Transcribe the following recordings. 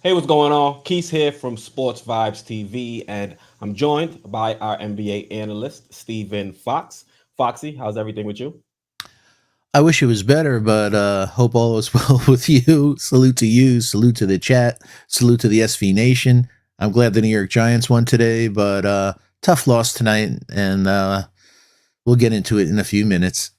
Hey, what's going on? Keith here from Sports Vibes TV, and I'm joined by our NBA analyst, Steven Fox. Foxy, how's everything with you? I wish it was better, but hope all is well with you. Salute to you. Salute to the chat. Salute to the SV Nation. I'm glad the New York Giants won today, but tough loss tonight, and we'll get into it in a few minutes.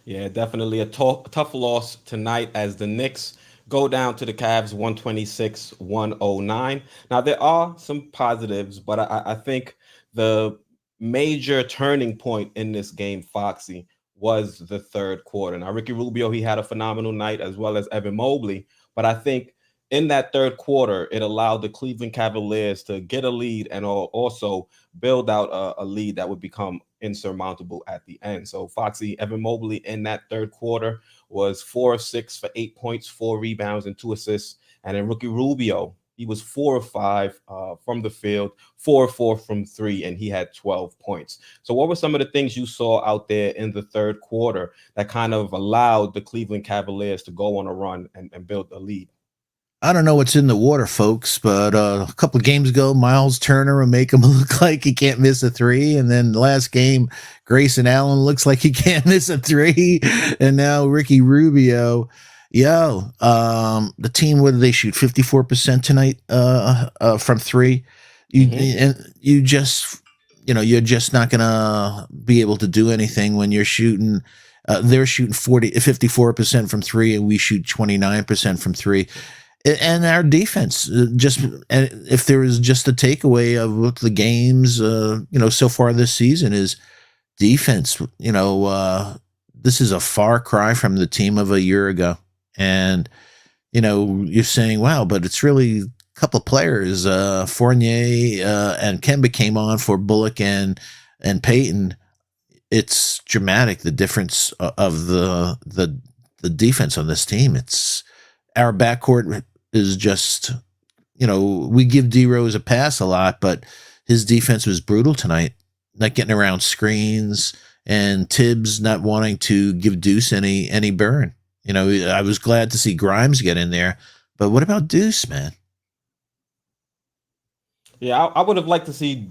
Yeah, definitely a tough loss tonight as the Knicks go down to the Cavs 126-109. Now, there are some positives, but I think the major turning point in this game, Foxy, was the third quarter. Now, Ricky Rubio, he had a phenomenal night as well as Evan Mobley, but I think in that third quarter, it allowed the Cleveland Cavaliers to get a lead and also build out a lead that would become insurmountable at the end. So Foxy, Evan Mobley in that third quarter was 4 of 6 for 8 points, 4 rebounds, and 2 assists. And then Rookie Rubio, he was 4 of 5 from the field, 4 of 4 from three, and he had 12 points. So what were some of the things you saw out there in the third quarter that kind of allowed the Cleveland Cavaliers to go on a run and build a lead? I don't know what's in the water, folks, but a couple of games ago, Miles Turner will make him look like he can't miss a three. And then the last game, Grayson Allen looks like he can't miss a three. And now Ricky Rubio. The team, what did they shoot? 54% tonight from three. Mm-hmm. You just, you're just not going to be able to do anything when you're shooting. They're shooting 54% from three, and we shoot 29% from three. And our defense, just if there is just a takeaway of the games, so far this season is defense. This is a far cry from the team of a year ago, and you're saying, wow, but it's really a couple of players. Fournier and Kemba came on for Bullock and Payton. It's dramatic, the difference of the defense on this team. It's our backcourt is just, we give D Rose a pass a lot, but his defense was brutal tonight, not getting around screens, and Tibbs not wanting to give Deuce any burn. I was glad to see Grimes get in there, but what about Deuce, man? Yeah, I would have liked to see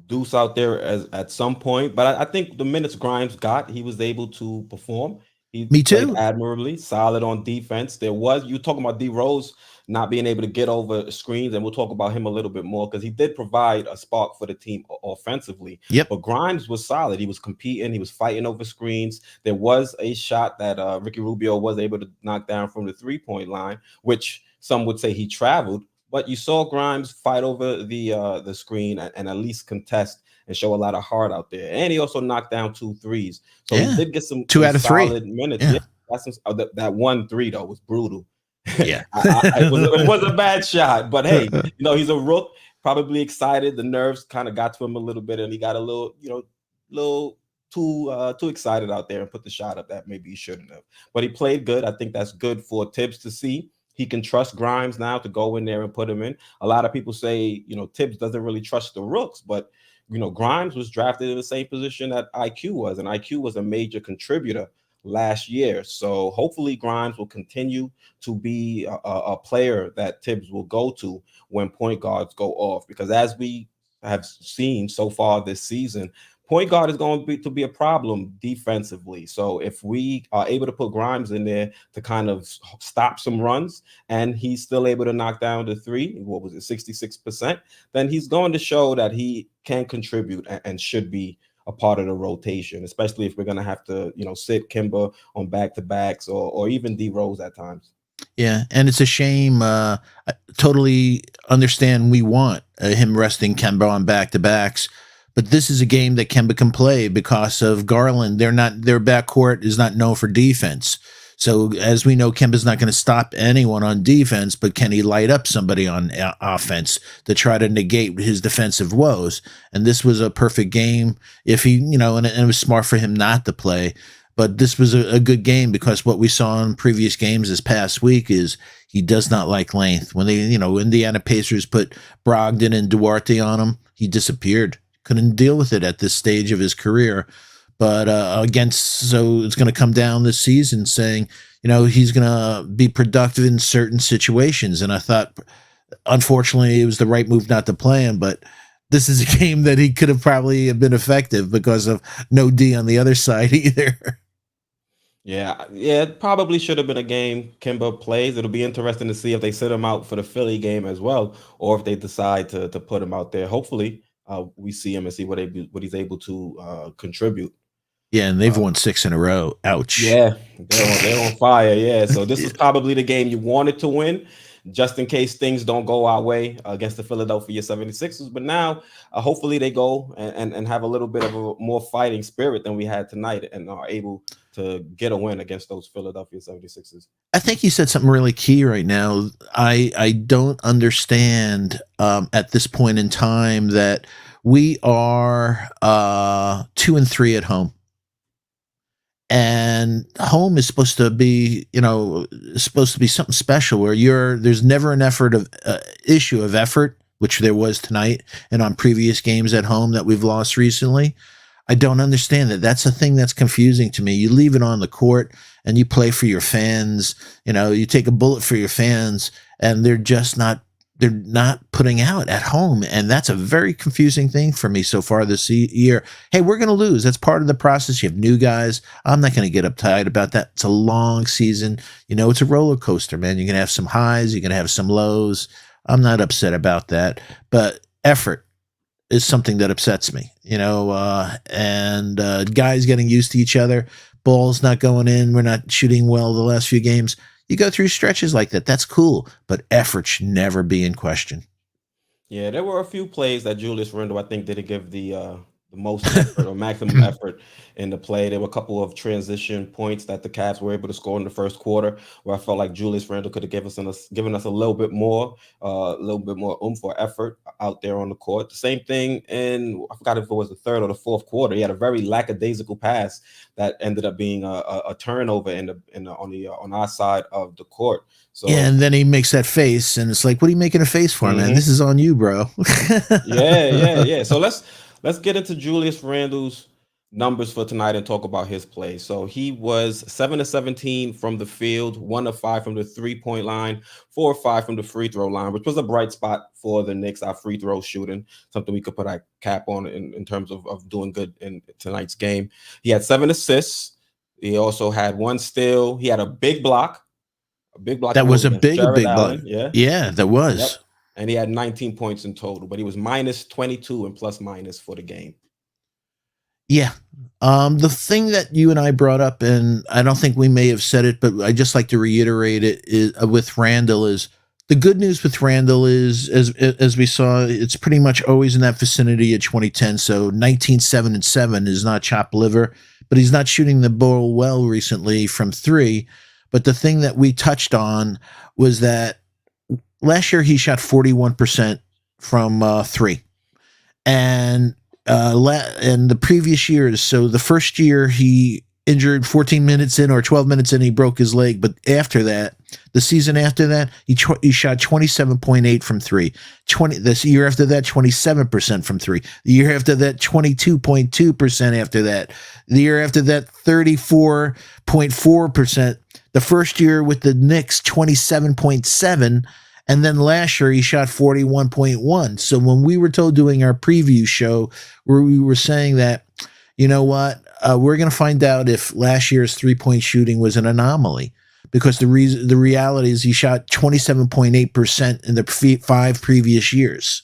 Deuce out there as at some point, but I think the minutes Grimes got, he was able to perform. He Me played too. admirably, solid on defense. There was you talking about D Rose not being able to get over screens, and we'll talk about him a little bit more because he did provide a spark for the team offensively. Yep. But Grimes was solid. He was competing. He was fighting over screens. There was a shot that Ricky Rubio was able to knock down from the 3-point line, which some would say he traveled. But you saw Grimes fight over the screen and at least contest and show a lot of heart out there. And he also knocked down 2 threes. So he Yeah. did get Two some out of three. solid minutes. Yeah. Yeah, that's that 1 3 though was brutal. Yeah. It was a bad shot, but hey, he's a rook, probably excited. The nerves kind of got to him a little bit, and he got a little, little too excited out there and put the shot up that maybe he shouldn't have. But he played good. I think that's good for Tibbs to see. He can trust Grimes now to go in there and put him in. A lot of people say, Tibbs doesn't really trust the rooks, but Grimes was drafted in the same position that IQ was, and IQ was a major contributor last year. So hopefully Grimes will continue to be a player that Tibbs will go to when point guards go off, because as we have seen so far this season, point guard is going to be a problem defensively. So if we are able to put Grimes in there to kind of stop some runs, and he's still able to knock down the three, what was it, 66%, then he's going to show that he can contribute and should be a part of the rotation, especially if we're going to have to, sit Kimba on back-to-backs or even D Rose at times. Yeah, and it's a shame. I totally understand we want him resting Kemba on back to backs, but this is a game that Kemba can play because of Garland. Their backcourt is not known for defense. So as we know, Kemba's not going to stop anyone on defense, but can he light up somebody on offense to try to negate his defensive woes? And this was a perfect game. If he, and it was smart for him not to play. But this was a good game because what we saw in previous games this past week is he does not like length. When they, Indiana Pacers put Brogdon and Duarte on him, he disappeared. Couldn't deal with it at this stage of his career. But so it's going to come down this season saying, he's going to be productive in certain situations. And I thought Unfortunately, it was the right move not to play him, but this is a game that he could have probably been effective because of no D on the other side either. Yeah, it probably should have been a game Kimba plays. It'll be interesting to see if they sit him out for the Philly game as well, or if they decide to put him out there. Hopefully, we see him and see what he's able to contribute. Yeah, and they've won 6 in a row. Ouch. Yeah, they're on fire. Yeah, so this is probably the game you wanted to win, just in case things don't go our way against the Philadelphia 76ers. But now, hopefully, they go and have a little bit of a more fighting spirit than we had tonight, and are able to get a win against those Philadelphia 76ers. I think you said something really key right now. I don't understand at this point in time that we are 2-3 at home. And home is supposed to be, supposed to be something special where there's never an issue of effort, which there was tonight and on previous games at home that we've lost recently. I don't understand that. That's a thing that's confusing to me. You leave it on the court and you play for your fans. You take a bullet for your fans, and they're not putting out at home. And that's a very confusing thing for me so far this year. Hey, we're going to lose. That's part of the process. You have new guys. I'm not going to get uptight about that. It's a long season. It's a roller coaster, man. You're going to have some highs. You're going to have some lows. I'm not upset about that. But effort is something that upsets me, and guys getting used to each other. Ball's not going in. We're not shooting well the last few games. You go through stretches like that. That's cool, but effort should never be in question. Yeah, there were a few plays that Julius Randle, I think, didn't give the most effort or maximum effort in the play. There were a couple of transition points that the Cavs were able to score in the first quarter, where I felt like Julius Randle could have given us a little bit more oomph or effort out there on the court. The same thing I forgot if it was the third or the fourth quarter. He had a very lackadaisical pass that ended up being a turnover on our side of the court. So yeah, and then he makes that face, and it's like, what are you making a face for, man? This is on you, bro. Yeah. So let's get into Julius Randle's numbers for tonight and talk about his play. So he was 7-17 from the field, 1-5 from the 3-point line, 4-5 from the free throw line, which was a bright spot for the Knicks. Our free throw shooting, something we could put a cap on in terms of doing good in tonight's game. He had 7 assists. He also had 1 steal. He had a big block. That was a big block. Yeah, that was. Yep. And he had 19 points in total, but he was minus 22 and plus minus for the game. Yeah. The thing that you and I brought up, and I don't think we may have said it, but I just like to reiterate it, is with Randle is the good news with Randle is, as we saw, it's pretty much always in that vicinity of 2010. So 19, 7, and 7 is not chopped liver, but he's not shooting the ball well recently from 3. But the thing that we touched on was that last year he shot 41% from 3, and the previous years. So the first year he injured 14 minutes in or 12 minutes in, he broke his leg. But after that, the season after that, he shot 27.8 from 3. This year after that, 27% from 3. The year after that, 22.2% after that. The year after that, 34.4%. The first year with the Knicks, 27.7%. And then last year he shot 41.1. So when we were told doing our preview show where we were saying that, you know what, we're going to find out if last year's 3-point shooting was an anomaly, because the reality is he shot 27.8% in the 5 previous years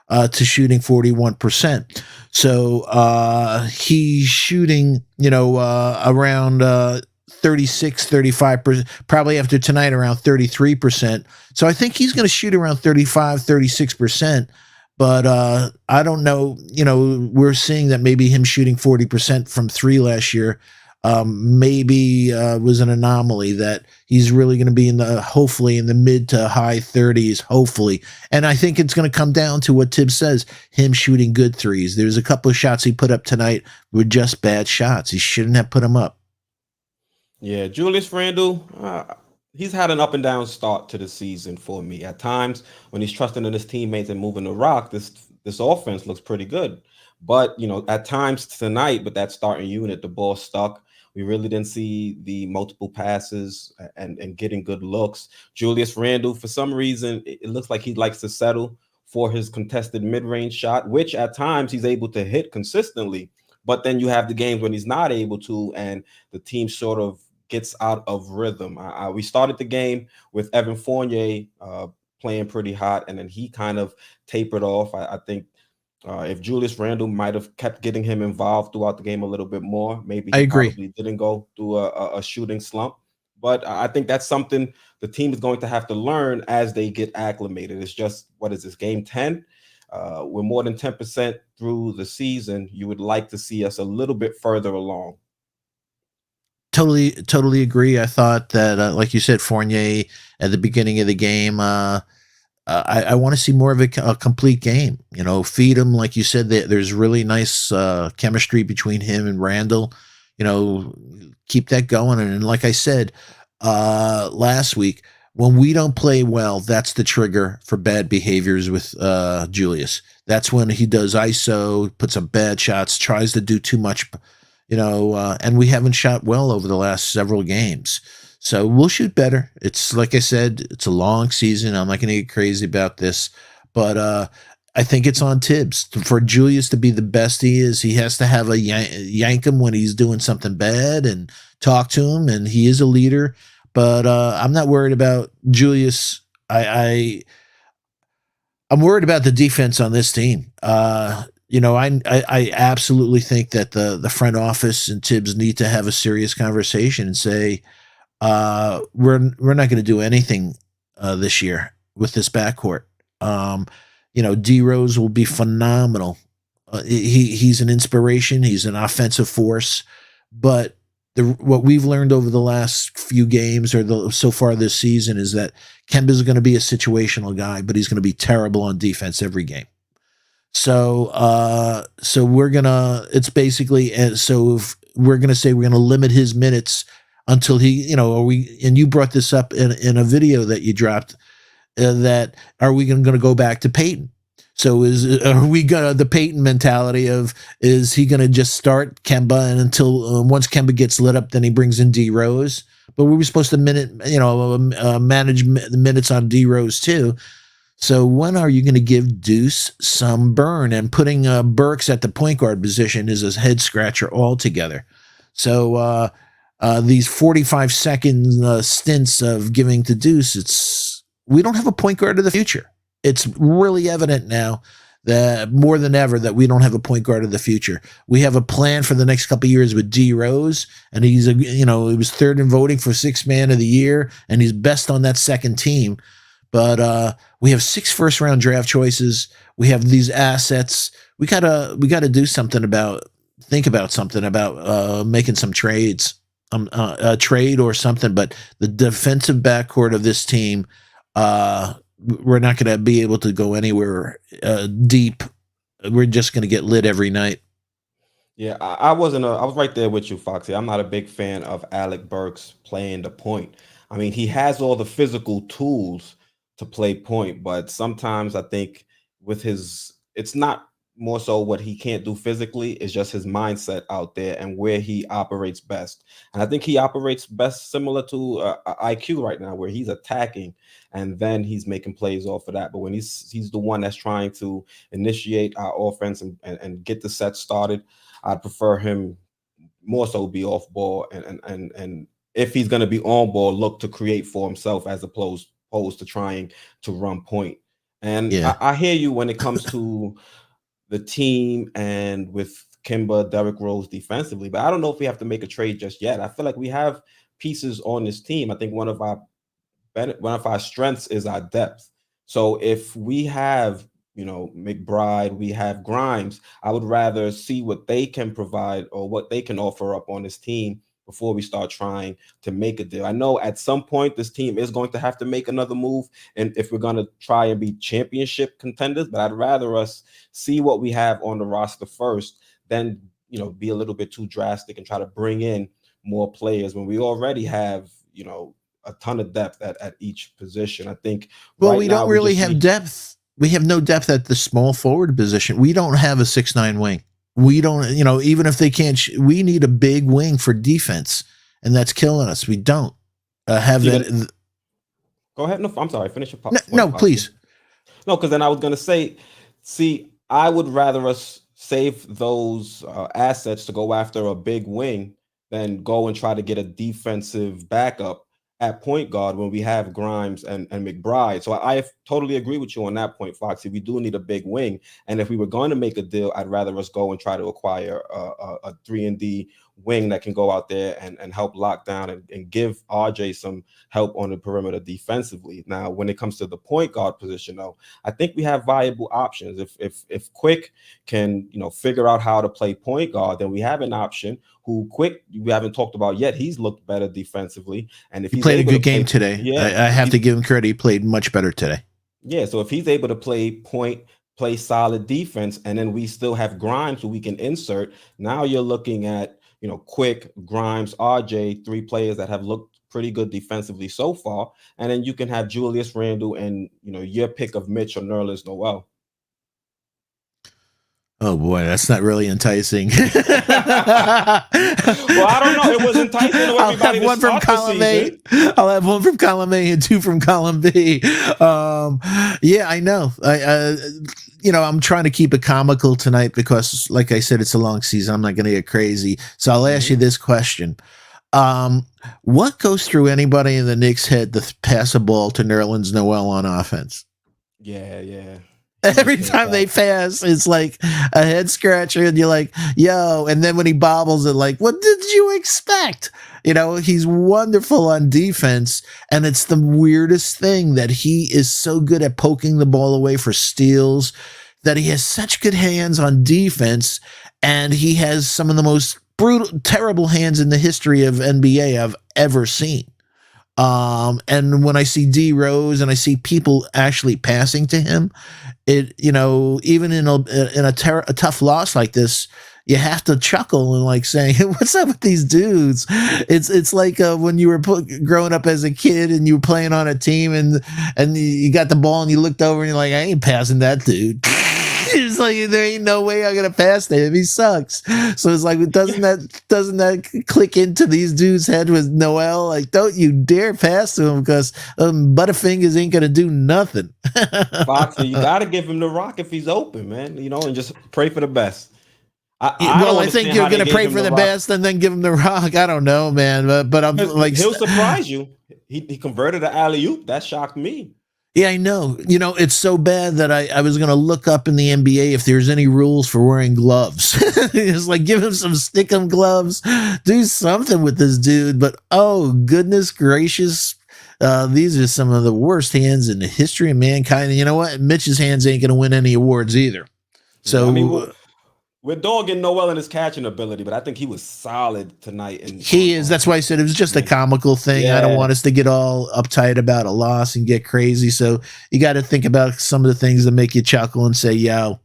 to shooting 41%. So he's shooting, around 36, 35%, probably after tonight around 33%. So I think he's going to shoot around 35, 36%. But I don't know, we're seeing that maybe him shooting 40% from 3 last year maybe was an anomaly, that he's really going to be hopefully in the mid to high 30s, hopefully. And I think it's going to come down to what Tibbs says, him shooting good threes. There's a couple of shots he put up tonight were just bad shots. He shouldn't have put them up. Yeah, Julius Randle, he's had an up and down start to the season for me. At times, when he's trusting in his teammates and moving the rock, this offense looks pretty good. But, at times tonight with that starting unit, the ball stuck. We really didn't see the multiple passes and getting good looks. Julius Randle, for some reason, it looks like he likes to settle for his contested mid-range shot, which at times he's able to hit consistently. But then you have the games when he's not able to, and the team sort of gets out of rhythm. We started the game with Evan Fournier playing pretty hot, and then he kind of tapered off. I think if Julius Randle might have kept getting him involved throughout the game a little bit more, maybe I he agree. probably didn't go through a shooting slump. But I think that's something the team is going to have to learn as they get acclimated. It's just, what is this, game 10? We're more than 10% through the season. You would like to see us a little bit further along. Totally agree. I thought that, like you said, Fournier at the beginning of the game, I want to see more of a complete game. You know, feed him, like you said. There's really nice chemistry between him and Randall. You know, keep that going. And like I said last week, when we don't play well, that's the trigger for bad behaviors with Julius. That's when he does ISO, puts up bad shots, tries to do too much. You know, and we haven't shot well over the last several games. So we'll shoot better. It's like I said, it's a long season. I'm not going to get crazy about this, but I think it's on Tibbs for Julius to be the best he is. He has to have a yank him when he's doing something bad and talk to him. And he is a leader, but I'm not worried about Julius. I'm worried about the defense on this team. You know, I absolutely think that the front office and Tibbs need to have a serious conversation and say, we're not going to do anything this year with this backcourt. You know, D Rose will be phenomenal. He's an inspiration. He's an offensive force, but what we've learned over the last few games or so far this season is that Kemba's going to be a situational guy, but he's going to be terrible on defense every game. So, we're gonna. It's basically so if we're gonna say we're gonna limit his minutes until he, you know, and you brought this up in a video that you dropped, that are we going to go back to Peyton? So are we gonna the Peyton mentality of, is he gonna just start Kemba and until once Kemba gets lit up, then he brings in D Rose? But we were supposed to manage the minutes on D Rose too. So when are you going to give Deuce some burn? And putting Burks at the point guard position is a head scratcher altogether. So these 45-second stints of giving to Deuce, we don't have a point guard of the future. It's really evident now that more than ever that we don't have a point guard of the future. We have a plan for the next couple of years with D Rose, and he was third in voting for sixth man of the year, and he's best on that second team. But we have 6 first-round draft choices. We have these assets. We gotta do something think about something about making some trades, a trade or something. But the defensive backcourt of this team, we're not going to be able to go anywhere deep. We're just going to get lit every night. Yeah, I was right there with you, Foxy. I'm not a big fan of Alec Burks playing the point. I mean, he has all the physical tools to play point, but sometimes I think it's not more so what he can't do physically, it's just his mindset out there and where he operates best. And I think he operates best similar to IQ right now, where he's attacking and then he's making plays off of that. But when he's the one that's trying to initiate our offense and get the set started, I'd prefer him more so be off ball and if he's going to be on ball, look to create for himself as opposed to trying to run point. And Yeah. I hear you when it comes to the team and with Kemba, Derrick Rose defensively, but I don't know if we have to make a trade just yet. I feel like we have pieces on this team. I think one of our strengths is our depth. So if we have, McBride, we have Grimes, I would rather see what they can provide or what they can offer up on this team before we start trying to make a deal. I know at some point this team is going to have to make another move, and if we're going to try and be championship contenders, but I'd rather us see what we have on the roster first, then be a little bit too drastic and try to bring in more players when we already have a ton of depth at each position. I think we don't really have depth. We have no depth at the small forward position. We don't have a 6'9" wing. We don't, even if they can't, we need a big wing for defense, and that's killing us. We don't have that. Go ahead. No, I'm sorry. Finish your point. No, please. No, because then I was going to say, see, I would rather us save those assets to go after a big wing than go and try to get a defensive backup at point guard when we have Grimes and McBride. So I totally agree with you on that point, Foxy. We do need a big wing. And if we were going to make a deal, I'd rather us go and try to acquire a 3-and-D wing that can go out there and help lock down and give RJ some help on the perimeter defensively. Now, when it comes to the point guard position, though, I think we have viable options. If Quick can, figure out how to play point guard, then we have an option. Who Quick we haven't talked about yet. He's looked better defensively, and if he played a good game today, I have to give him credit. He played much better today. Yeah, so if he's able to play solid defense, and then we still have Grimes who we can insert. Now you're looking at Quick, Grimes, RJ, 3 players that have looked pretty good defensively so far, and then you can have Julius Randle and your pick of Mitch or Nerlens Noel. Oh boy, that's not really enticing. Well, I don't know. It was enticing to everybody. I'll have one from column A. I'll have one from column A and 2 from column B. Yeah, I know. I'm trying to keep it comical tonight because, like I said, it's a long season. I'm not going to get crazy. So I'll ask you this question. What goes through anybody in the Knicks' head to pass a ball to Nerlens Noel on offense? Yeah. Every time they pass, it's like a head scratcher, and you're like, yo. And then when he bobbles it, like, what did you expect? He's wonderful on defense, and it's the weirdest thing that he is so good at poking the ball away for steals, that he has such good hands on defense, and he has some of the most brutal, terrible hands in the history of NBA I've ever seen. And when I see D Rose and I see people actually passing to him, even in a tough loss like this, you have to chuckle and like saying, what's up with these dudes? It's like when you were growing up as a kid and you were playing on a team and you got the ball and you looked over and you're like, I ain't passing that dude. It's like, there ain't no way I'm gonna pass to him. He sucks. So it's like, doesn't that click into these dudes' head with Noel? Like, don't you dare pass to him because Butterfingers ain't gonna do nothing. Foxy, you gotta give him the rock if he's open, man. And just pray for the best. I think you're gonna pray for the best and then give him the rock. I don't know, man, but I'm like, he'll surprise you. He converted the alley-oop. That shocked me. Yeah, I know. It's so bad that I was going to look up in the NBA if there's any rules for wearing gloves. It's like, give him some stick-em gloves. Do something with this dude. But, oh, goodness gracious. These are some of the worst hands in the history of mankind. And you know what? Mitch's hands ain't going to win any awards either. So... we're dogging Noel and his catching ability, but I think he was solid tonight. He is. That's why I said it was just a comical thing. Yeah. I don't want us to get all uptight about a loss and get crazy. So you got to think about some of the things that make you chuckle and say, yo,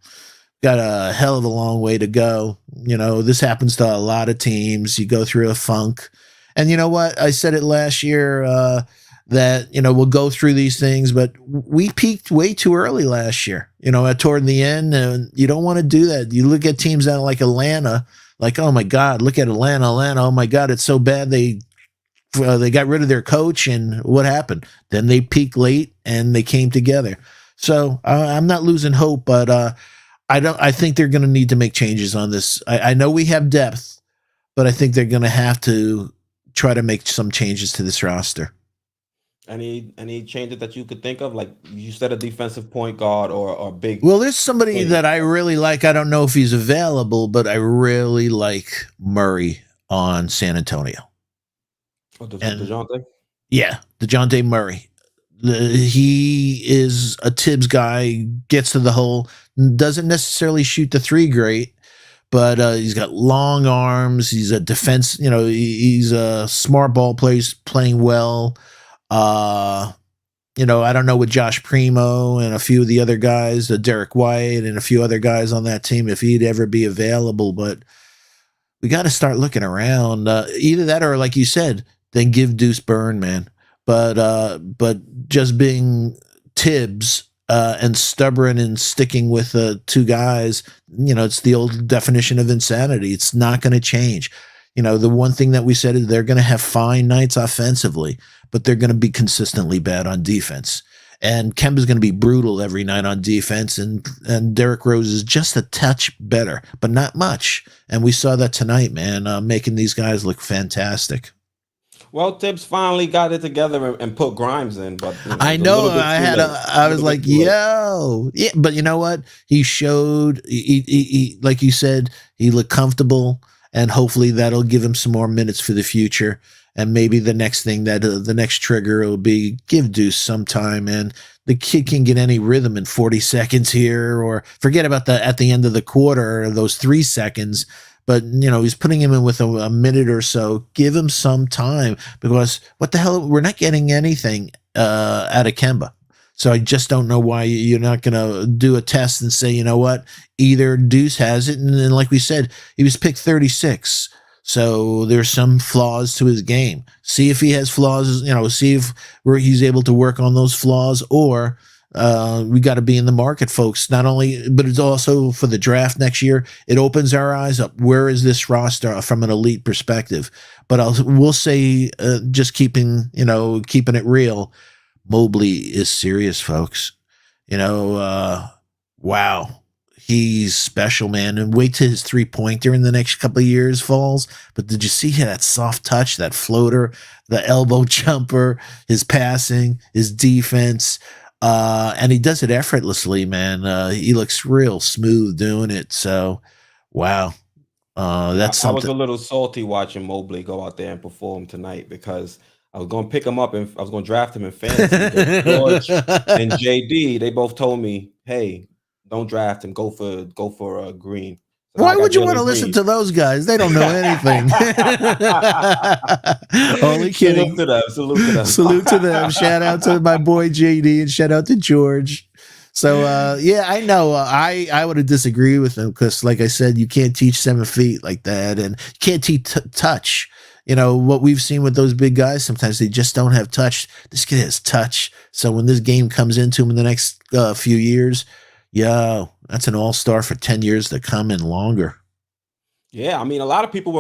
got a hell of a long way to go. This happens to a lot of teams. You go through a funk. And you know what? I said it last year that, we'll go through these things, but we peaked way too early last year, toward the end, and you don't want to do that. You look at teams out like Atlanta, like, oh my God, look at Atlanta, oh my God, it's so bad. They got rid of their coach, and what happened? Then they peaked late and they came together. So I'm not losing hope, but I think they're going to need to make changes on this. I know we have depth, but I think they're going to have to try to make some changes to this roster. Any changes that you could think of? Like you said, a defensive point guard or big. Well, there's somebody that I really like. I don't know if he's available, but I really like Murray on San Antonio. Oh, DeJounte? Yeah, DeJounte Murray. He is a Tibbs guy, gets to the hole, doesn't necessarily shoot the three great, but he's got long arms. He's a defense, he's a smart ball player, playing well. I don't know with Josh Primo and a few of the other guys, Derek White and a few other guys on that team, if he'd ever be available, but we got to start looking around. Either that or, like you said, then give Deuce Byrne, man. But just being Tibbs, and stubborn and sticking with two guys, it's the old definition of insanity. It's not going to change. The one thing that we said is they're going to have fine nights offensively, but they're going to be consistently bad on defense. And Kemba's going to be brutal every night on defense, and Derrick Rose is just a touch better, but not much. And we saw that tonight, man, making these guys look fantastic. Well, Tibbs finally got it together and put Grimes in, but I know I was like, yo, yeah, but you know what? He showed, he like you said, he looked comfortable, and hopefully that'll give him some more minutes for the future. And maybe the next thing the next trigger will be give Deuce some time, and the kid can get any rhythm in 40 seconds here, or forget about at the end of the quarter, those 3 seconds. But, he's putting him in with a minute or so. Give him some time, because what the hell? We're not getting anything out of Kemba. So I just don't know why you're not going to do a test and say, you know what, either Deuce has it. And then, like we said, he was picked 36. So there's some flaws to his game. See if he has flaws, see if he's able to work on those flaws, or we got to be in the market, folks. Not only, but it's also for the draft next year. It opens our eyes up. Where is this roster from an elite perspective? But we'll say, just keeping it real, Mobley is serious, folks. Wow. He's special, man. And wait till his 3-pointer in the next couple of years falls. But did you see that soft touch, that floater, the elbow jumper, his passing, his defense? And he does it effortlessly, man. He looks real smooth doing it. So, wow. That's something. I was a little salty watching Mobley go out there and perform tonight, because I was going to pick him up and I was going to draft him in fantasy. George and JD, they both told me, hey, don't draft him. Go for Green. So why would you want to listen to those guys? They don't know anything. Only kidding. Salute to them. Shout out to my boy JD, and shout out to George. So yeah, I know. I would have disagreed with him, because, like I said, you can't teach 7 feet like that, and you can't teach touch. What we've seen with those big guys, sometimes they just don't have touch. This kid has touch. So when this game comes into him in the next few years, that's an all-star for 10 years to come and longer. Yeah, I mean, a lot of people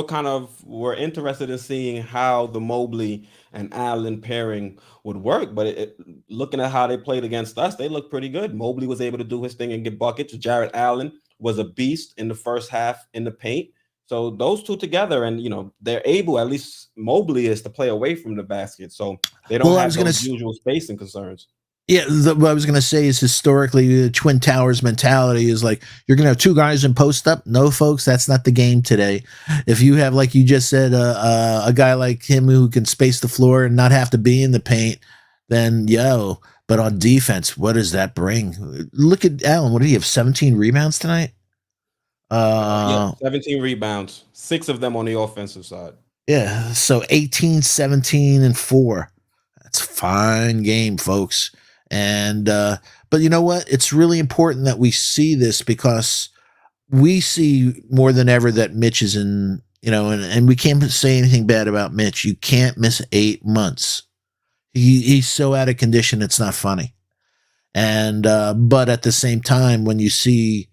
were interested in seeing how the Mobley and Allen pairing would work, but looking at how they played against us, they looked pretty good. Mobley was able to do his thing and get buckets. Jarrett Allen was a beast in the first half in the paint. So those two together, and they're able, at least Mobley is, to play away from the basket, so they don't have those usual spacing concerns. Yeah, what I was going to say is, historically, the Twin Towers mentality is like, you're going to have 2 guys in post up. No, folks, that's not the game today. If you have, like you just said, a guy like him who can space the floor and not have to be in the paint, then but on defense, what does that bring? Look at Allen. What did he have? 17 rebounds tonight? 17 rebounds, 6 of them on the offensive side. Yeah, so 18, 17, and 4. That's a fine game, folks. And but you know what? It's really important that we see this, because we see more than ever that Mitch is in, and we can't say anything bad about Mitch. You can't miss 8 months. He's so out of condition, it's not funny. And but at the same time, when you see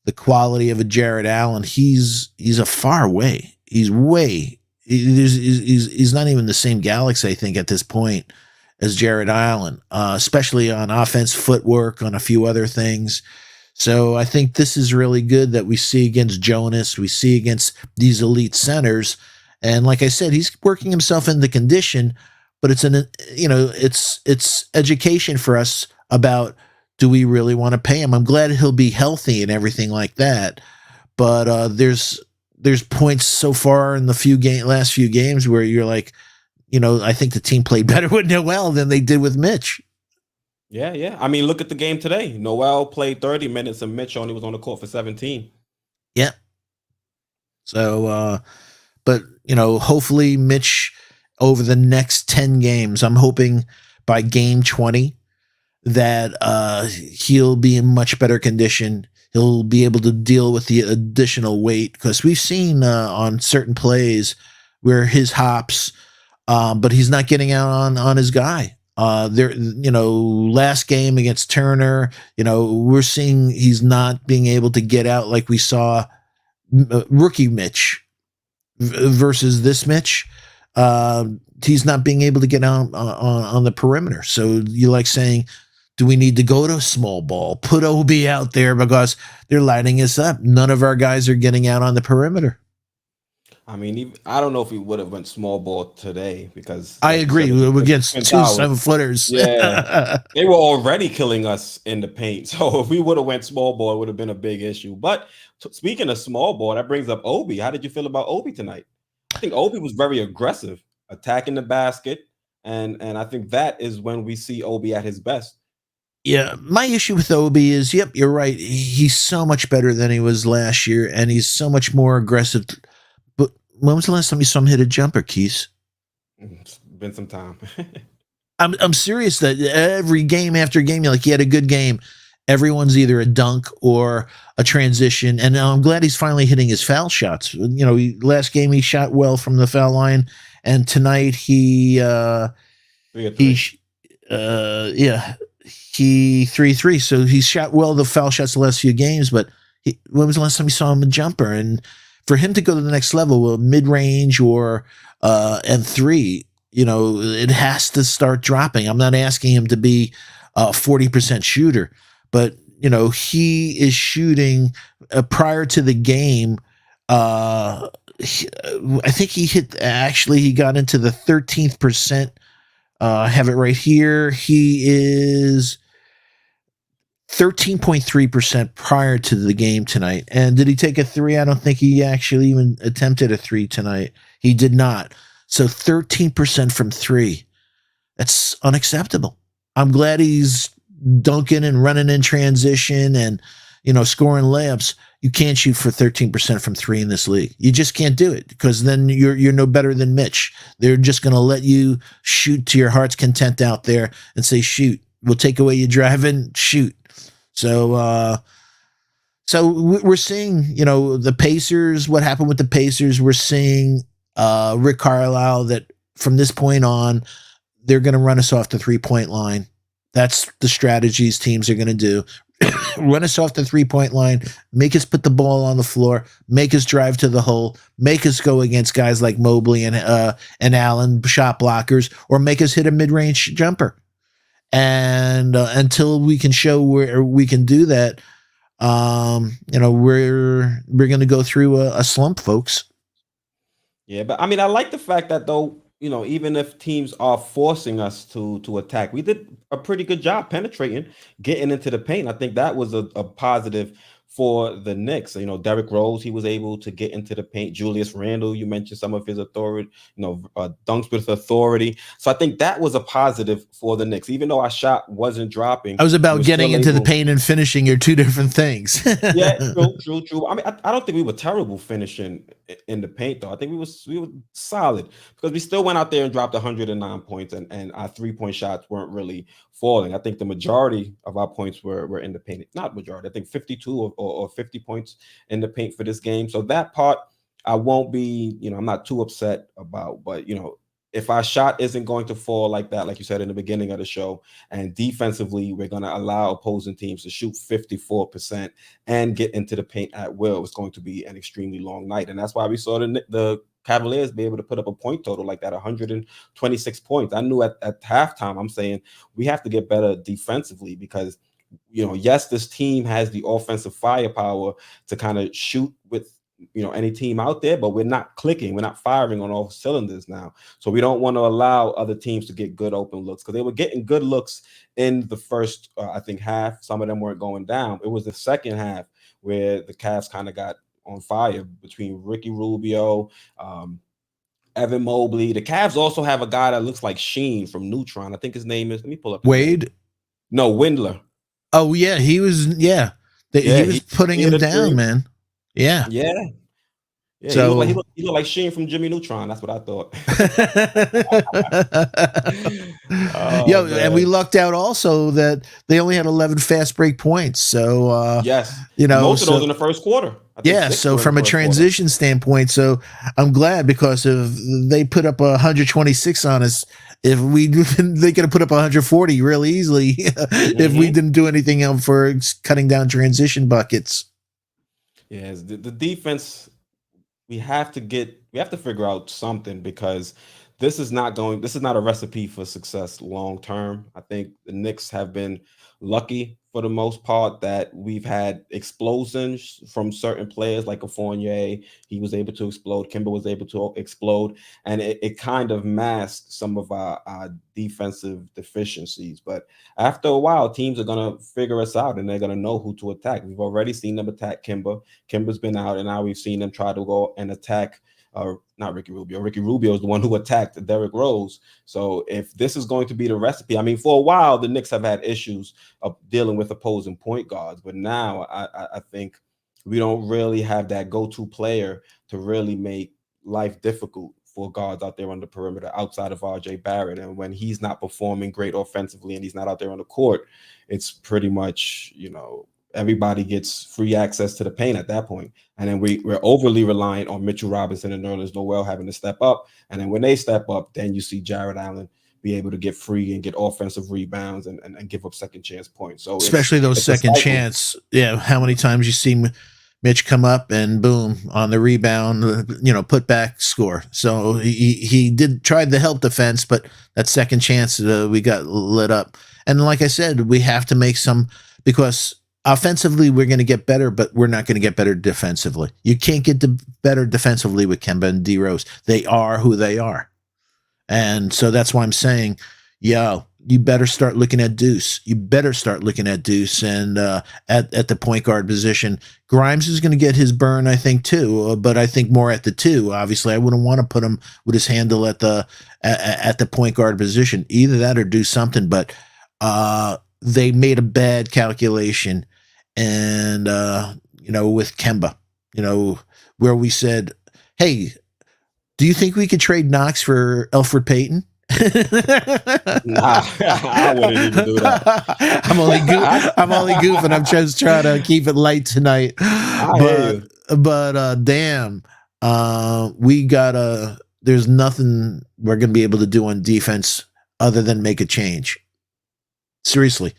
the quality of a Jarrett Allen, he's a far away. He's not even the same galaxy, I think, at this point, as Jarrett Allen, especially on offense, footwork, on a few other things. So I think this is really good that we see against Jonas, we see against these elite centers. And like I said, he's working himself into condition, but it's it's education for us about, do we really want to pay him? I'm glad he'll be healthy and everything like that. But there's points so far in the last few games where you're like, I think the team played better with Noel than they did with Mitch. Yeah. I mean, look at the game today. Noel played 30 minutes and Mitch only was on the court for 17. Yeah. So, but, hopefully Mitch, over the next 10 games, I'm hoping by game 20 that he'll be in much better condition. He'll be able to deal with the additional weight, because we've seen on certain plays where his hops, but he's not getting out on his guy. There, last game against Turner, we're seeing he's not being able to get out like we saw rookie Mitch versus this Mitch. He's not being able to get out on the perimeter. So you like saying, do we need to go to small ball? Put OB out there because they're lighting us up. None of our guys are getting out on the perimeter. I mean, I don't know if we would have went small ball today because I agree against 2 7-footers. Yeah, they were already killing us in the paint. So if we would have went small ball, it would have been a big issue. But speaking of small ball, that brings up Obi. How did you feel about Obi tonight? I think Obi was very aggressive, attacking the basket, and I think that is when we see Obi at his best. Yeah, my issue with Obi is, yep, you're right. He's so much better than he was last year, and he's so much more aggressive. But when was the last time you saw him hit a jumper, Keys? It's been some time. I'm serious that every game after game, you're like, he had a good game. Everyone's either a dunk or a transition, and I'm glad he's finally hitting his foul shots. Last game he shot well from the foul line, and tonight he 3-3. So he's shot well the foul shots the last few games, but when was the last time you saw him a jumper? And for him to go to the next level, mid range or and 3, it has to start dropping. I'm not asking him to be a 40% shooter, but he is shooting prior to the game. I think he got into the 13th percent. I have it right here. He is 13.3% prior to the game tonight. And did he take a 3? I don't think he actually even attempted a 3 tonight. He did not. So 13% from 3. That's unacceptable. I'm glad he's dunking and running in transition and, scoring layups. You can't shoot for 13% from 3 in this league. You just can't do it because then you're no better than Mitch. They're just going to let you shoot to your heart's content out there and say, shoot. We'll take away your driving, shoot. So we're seeing, the Pacers, what happened with the Pacers. We're seeing Rick Carlisle that from this point on, they're going to run us off the 3-point line. That's the strategies teams are going to do. Run us off the 3-point line, make us put the ball on the floor, make us drive to the hole, make us go against guys like Mobley and Allen, shot blockers, or make us hit a mid-range jumper. And until we can show where we can do that, we're going to go through a slump, folks. Yeah, but I mean, I like the fact that though, even if teams are forcing us to attack, we did a pretty good job penetrating, getting into the paint. I think that was a positive for the Knicks. Derrick Rose, he was able to get into the paint. Julius Randle, you mentioned some of his authority, dunks with authority. So I think that was a positive for the Knicks, even though our shot wasn't dropping. I was about getting into the paint and finishing are two different things. Yeah, true. I mean, I don't think we were terrible finishing in the paint, though. I think we were solid because we still went out there and dropped 109 points, and our 3-point shots weren't really falling. I think the majority of our points were in the paint. Not majority. I think 52 or 50 points in the paint for this game. So that part I won't be, I'm not too upset about. But, if our shot isn't going to fall like that, like you said in the beginning of the show, and defensively we're going to allow opposing teams to shoot 54% and get into the paint at will, it's going to be an extremely long night. And that's why we saw the Cavaliers be able to put up a point total like that, 126 points. I knew at halftime, I'm saying we have to get better defensively because, yes, this team has the offensive firepower to kind of shoot with, any team out there, but we're not clicking. We're not firing on all cylinders now. So we don't want to allow other teams to get good open looks because they were getting good looks in the first, I think, half. Some of them weren't going down. It was the second half where the Cavs kind of got on fire between Ricky Rubio, Evan Mobley. The Cavs also have a guy that looks like Sheen from Neutron. I think his name is, let me pull up. Wade? No, Windler. Oh, yeah. He was, he was putting him down, man. Yeah. So he looked like Sheen from Jimmy Neutron. That's what I thought. And we lucked out also that they only had 11 fast break points. So yes, most of those in the first quarter. I think Yeah, 6 so during the from a first quarter. transition standpoint, so I'm glad because if they put up 126 on us, if we they could have put up 140 really easily if we Hmm. didn't do anything else for cutting down transition buckets. Yes, the defense. We have to figure out something because this is not a recipe for success long term. I think the Knicks have been lucky for the most part that we've had explosions from certain players like a Fournier. He was able to explode. Kimber was able to explode, and it kind of masked some of our defensive deficiencies. But after a while, teams are gonna figure us out and they're gonna know who to attack. We've already seen them attack Kimber. Kimber's been out, and now we've seen them try to go and attack. Not Ricky Rubio. Ricky Rubio is the one who attacked Derrick Rose. So if this is going to be the recipe, I mean, for a while the Knicks have had issues of dealing with opposing point guards, but now I think we don't really have that go-to player to really make life difficult for guards out there on the perimeter outside of RJ Barrett. And when he's not performing great offensively and he's not out there on the court, it's pretty much, everybody gets free access to the paint at that point. And then we're overly reliant on Mitchell Robinson and Nerlens Noel having to step up. And then when they step up, then you see Jared Allen be able to get free and get offensive rebounds and give up second chance points. So Especially those it's a second cycle. chance. Yeah, how many times you see Mitch come up and boom on the rebound, put back score. So he did try the help defense, but that second chance we got lit up. And like I said, we have to make some because offensively we're going to get better, but we're not going to get better defensively. You can't get better defensively with Kemba and D Rose. They are who they are. And so that's why I'm saying, yo, you better start looking at Deuce. You better start looking at Deuce and at the point guard position. Grimes is going to get his burn, I think, too, but I think more at the two. Obviously, I wouldn't want to put him with his handle at the point guard position. Either that or do something. But they made a bad calculation, and with Kemba, where we said, hey, do you think we could trade Knox for Elfrid Payton? Nah, I wouldn't even do that. I'm only goofing. I'm just trying to keep it light tonight. I hear you. But damn, we gotta. There's nothing we're gonna be able to do on defense other than make a change. Seriously,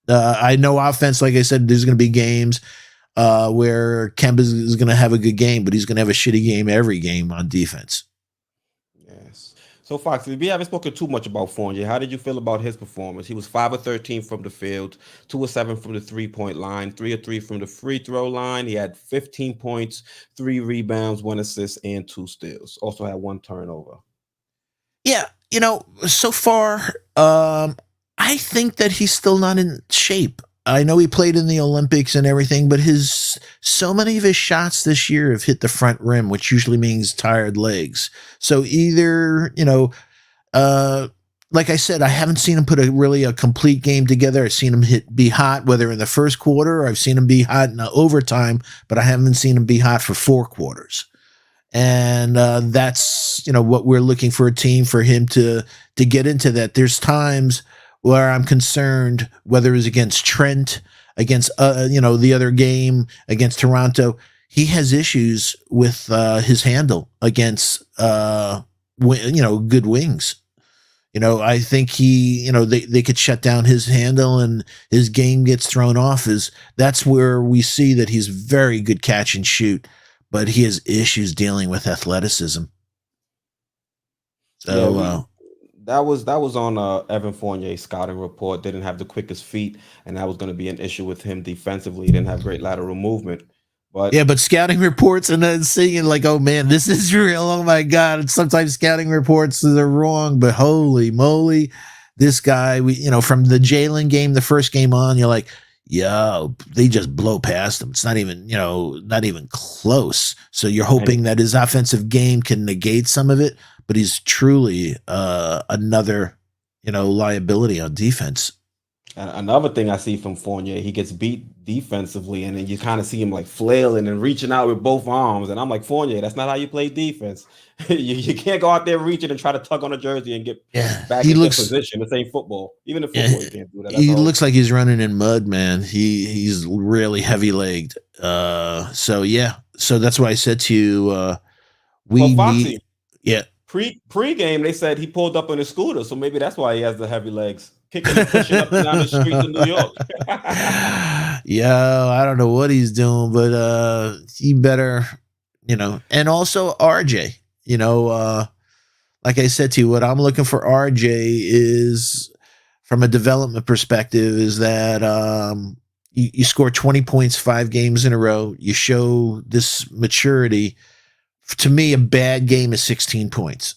I know offense. Like I said, there's gonna be games where Kemba is gonna have a good game, but he's gonna have a shitty game every game on defense. Yes. So, Fox, we haven't spoken too much about Fournier. How did you feel about his performance? He was 5 of 13 from the field, 2 of 7 from the 3-point line, 3 of 3 from the free throw line. He had 15 points, 3 rebounds, 1 assist, and 2 steals. Also had 1 turnover. Yeah, so far, I think that he's still not in shape. I know he played in the Olympics and everything, but so many of his shots this year have hit the front rim, which usually means tired legs. So either, like I said, I haven't seen him put a complete game together. I've seen him be hot, whether in the first quarter, or I've seen him be hot in the overtime, but I haven't seen him be hot for 4 quarters. And that's, what we're looking for a team for him to get into that. There's times where I'm concerned, whether it's against Trent, against the other game, against Toronto, he has issues with his handle against good wings. I think they could shut down his handle and his game gets thrown off. That's where we see that he's very good catch and shoot, but he has issues dealing with athleticism. So. Yeah, that was on Evan Fournier's scouting report. Didn't have the quickest feet, and that was going to be an issue with him defensively. He didn't have great lateral movement. But yeah, but scouting reports and then seeing like, oh man, this is real. Oh my God. And sometimes scouting reports are wrong, but holy moly, this guy, from the Jalen game, the first game on, you're like, yo, they just blow past him. It's not even, not even close. So you're hoping that his offensive game can negate some of it, but he's truly another, liability on defense. And another thing I see from Fournier, he gets beat defensively, and then you kind of see him like flailing and reaching out with both arms. And I'm like, Fournier, that's not how you play defense. you can't go out there reaching and try to tug on a jersey and get back into position. This ain't football. Even in football, you can't do that. He looks like he's running in mud, man. He's really heavy legged. So that's why I said to you, Well, we need, Foxy, yeah. pre-game, they said he pulled up on his scooter, so maybe that's why he has the heavy legs, kicking and pushing up and down the streets of New York. Yo, I don't know what he's doing, but he better, and also RJ, like I said to you, what I'm looking for RJ is from a development perspective is that you score 20 points 5 games in a row. You show this maturity. To me, a bad game is 16 points.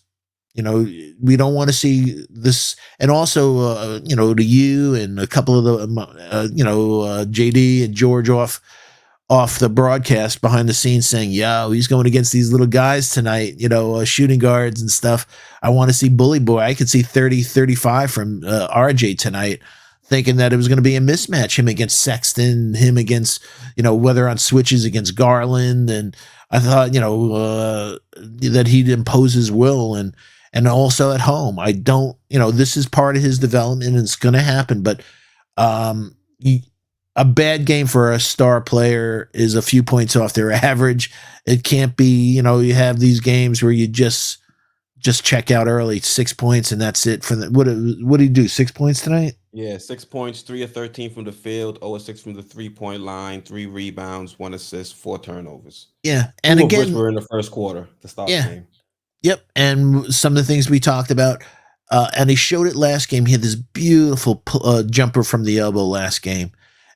We don't want to see this. And also, to you and a couple of the, JD and George off the broadcast behind the scenes saying, yo, he's going against these little guys tonight, shooting guards and stuff. I want to see Bully Boy. I could see 30, 35 from RJ tonight, thinking that it was going to be a mismatch, him against Sexton, him against, whether on switches against Garland. And I thought, that he'd impose his will and also at home. I don't, this is part of his development and it's going to happen, but a bad game for a star player is a few points off their average. It can't be, you have these games where you just check out early, 6 points, and that's it. For what did he do? 6 points tonight? Yeah, 6 points, 3 of 13 from the field, 0 of 6 from the 3-point line, 3 rebounds, 1 assist, 4 turnovers. Yeah, and Two again, of which were in the first quarter to start the game. Yep, and some of the things we talked about, and he showed it last game. He had this beautiful jumper from the elbow last game.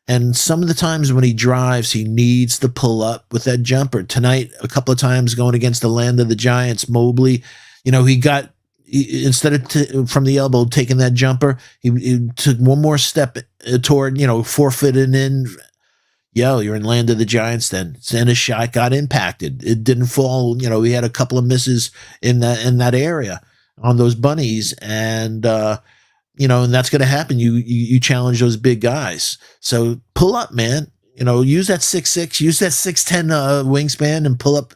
And some of the times when he drives, he needs to pull up with that jumper. Tonight, a couple of times going against the land of the Giants, Mobley, instead of from the elbow taking that jumper, he took one more step toward, forfeiting in. Yo, you're in land of the Giants then. And his shot got impacted. It didn't fall. He had a couple of misses in that area on those bunnies. And, and that's going to happen. You challenge those big guys. So pull up, man. Use that 6'6", use that 6'10" wingspan, and pull up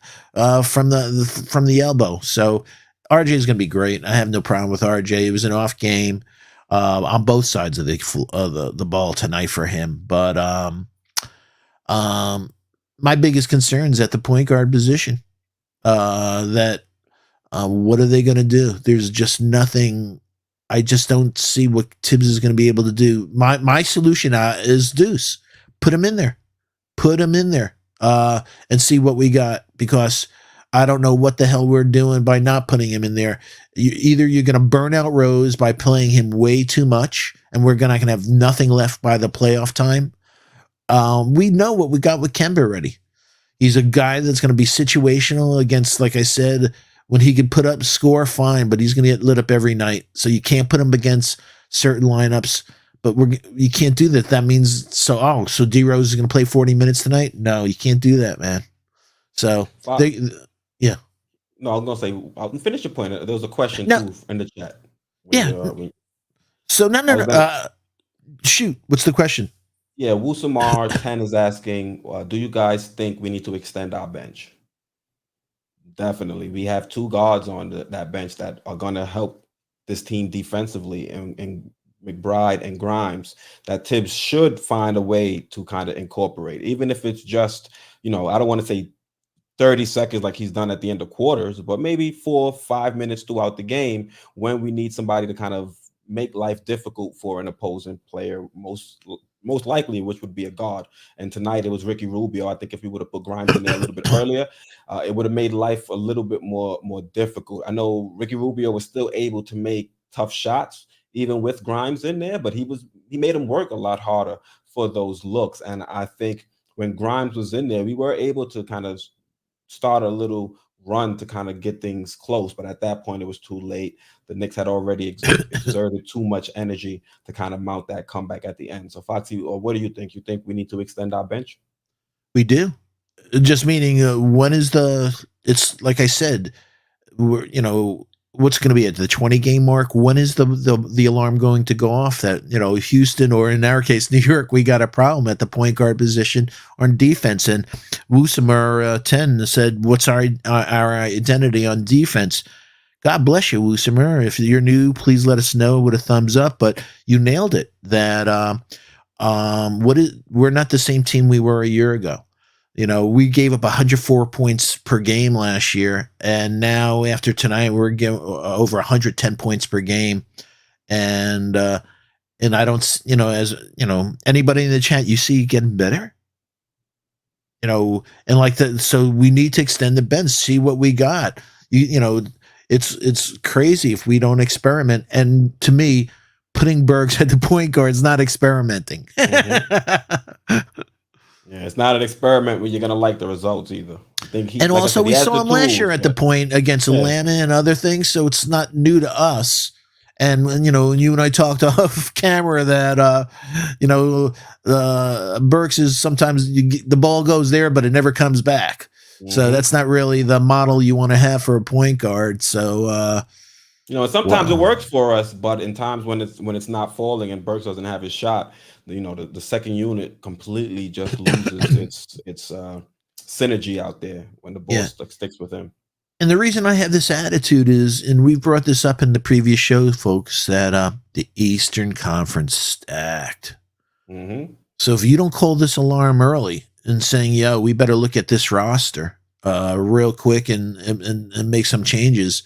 from the elbow. So RJ is going to be great. I have no problem with RJ. It was an off game on both sides of the ball tonight for him. But my biggest concern is at the point guard position. What are they going to do? There's just nothing. I just don't see what Tibbs is going to be able to do. My solution is Deuce. Put him in there. And see what we got, because I don't know what the hell we're doing by not putting him in there. Either you're going to burn out Rose by playing him way too much, and we're not going to have nothing left by the playoff time. We know what we got with Kemba already. He's a guy that's going to be situational against, like I said, when he could put up score, fine, but he's going to get lit up every night. So you can't put him against certain lineups, but you can't do that. That means, so D Rose is going to play 40 minutes tonight? No, you can't do that, man. So, yeah. No, I was going to say, I'll finish your point. There was a question too in the chat. Shoot, what's the question? Yeah, Wusamar 10 is asking, do you guys think we need to extend our bench? Definitely. We have 2 guards on that bench that are going to help this team defensively, and McBride and Grimes, that Tibbs should find a way to kind of incorporate, even if it's just, I don't want to say 30 seconds like he's done at the end of quarters, but maybe 4 or 5 minutes throughout the game when we need somebody to kind of make life difficult for an opposing player, most likely, which would be a guard. And tonight it was Ricky Rubio. I think if we would have put Grimes in there a little bit earlier, it would have made life a little bit more difficult. I know Ricky Rubio was still able to make tough shots even with Grimes in there, but he made him work a lot harder for those looks. And I think when Grimes was in there, we were able to kind of start a little run to kind of get things close, but at that point it was too late. The Knicks had already exerted too much energy to kind of mount that comeback at the end. So Foxy, what do you think? You think we need to extend our bench? We do. Just meaning when is it's like I said, what's going to be at the 20 game mark? When is the alarm going to go off that, Houston, or in our case, New York, we got a problem at the point guard position on defense? And Wusamar 10 said, what's our identity on defense? God bless you, Wusamar. If you're new, please let us know with a thumbs up, but you nailed it. That, we're not the same team we were a year ago. We gave up 104 points per game last year, and now after tonight, we're giving over 110 points per game. And I don't, as anybody in the chat you see getting better, and like that. So we need to extend the bench, see what we got. It's crazy if we don't experiment. And to me, putting Burks at the point guard is not experimenting. Mm-hmm. Yeah, it's not an experiment when you're gonna like the results either. I think and like also we saw him last year at the point against Atlanta and other things, so it's not new to us. And you and I talked off camera that Burks is sometimes the ball goes there, but it never comes back. Mm-hmm. So that's not really the model you want to have for a point guard. So sometimes it works for us, but in times when it's not falling and Burks doesn't have his shot, the second unit completely just loses its synergy out there when the ball sticks with him. And the reason I have this attitude is, and we've brought this up in the previous show, folks, that the Eastern Conference stacked. Mm-hmm. So if you don't call this alarm early and saying, "Yo, we better look at this roster real quick and make some changes,"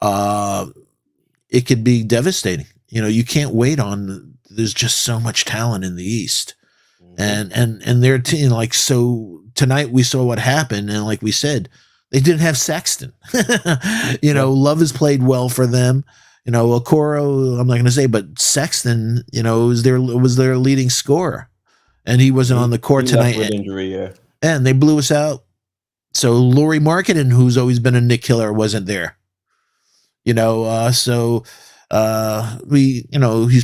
it could be devastating. You can't wait on. There's just so much talent in the East, and their team. Like, so tonight we saw what happened, and like we said, they didn't have Sexton. Love has played well for them. Okoro, I'm not going to say, but Sexton, was their leading scorer, and he wasn't on the court tonight. With injury, yeah. And they blew us out. So Lauri Markkanen, who's always been a Knick killer, wasn't there. He's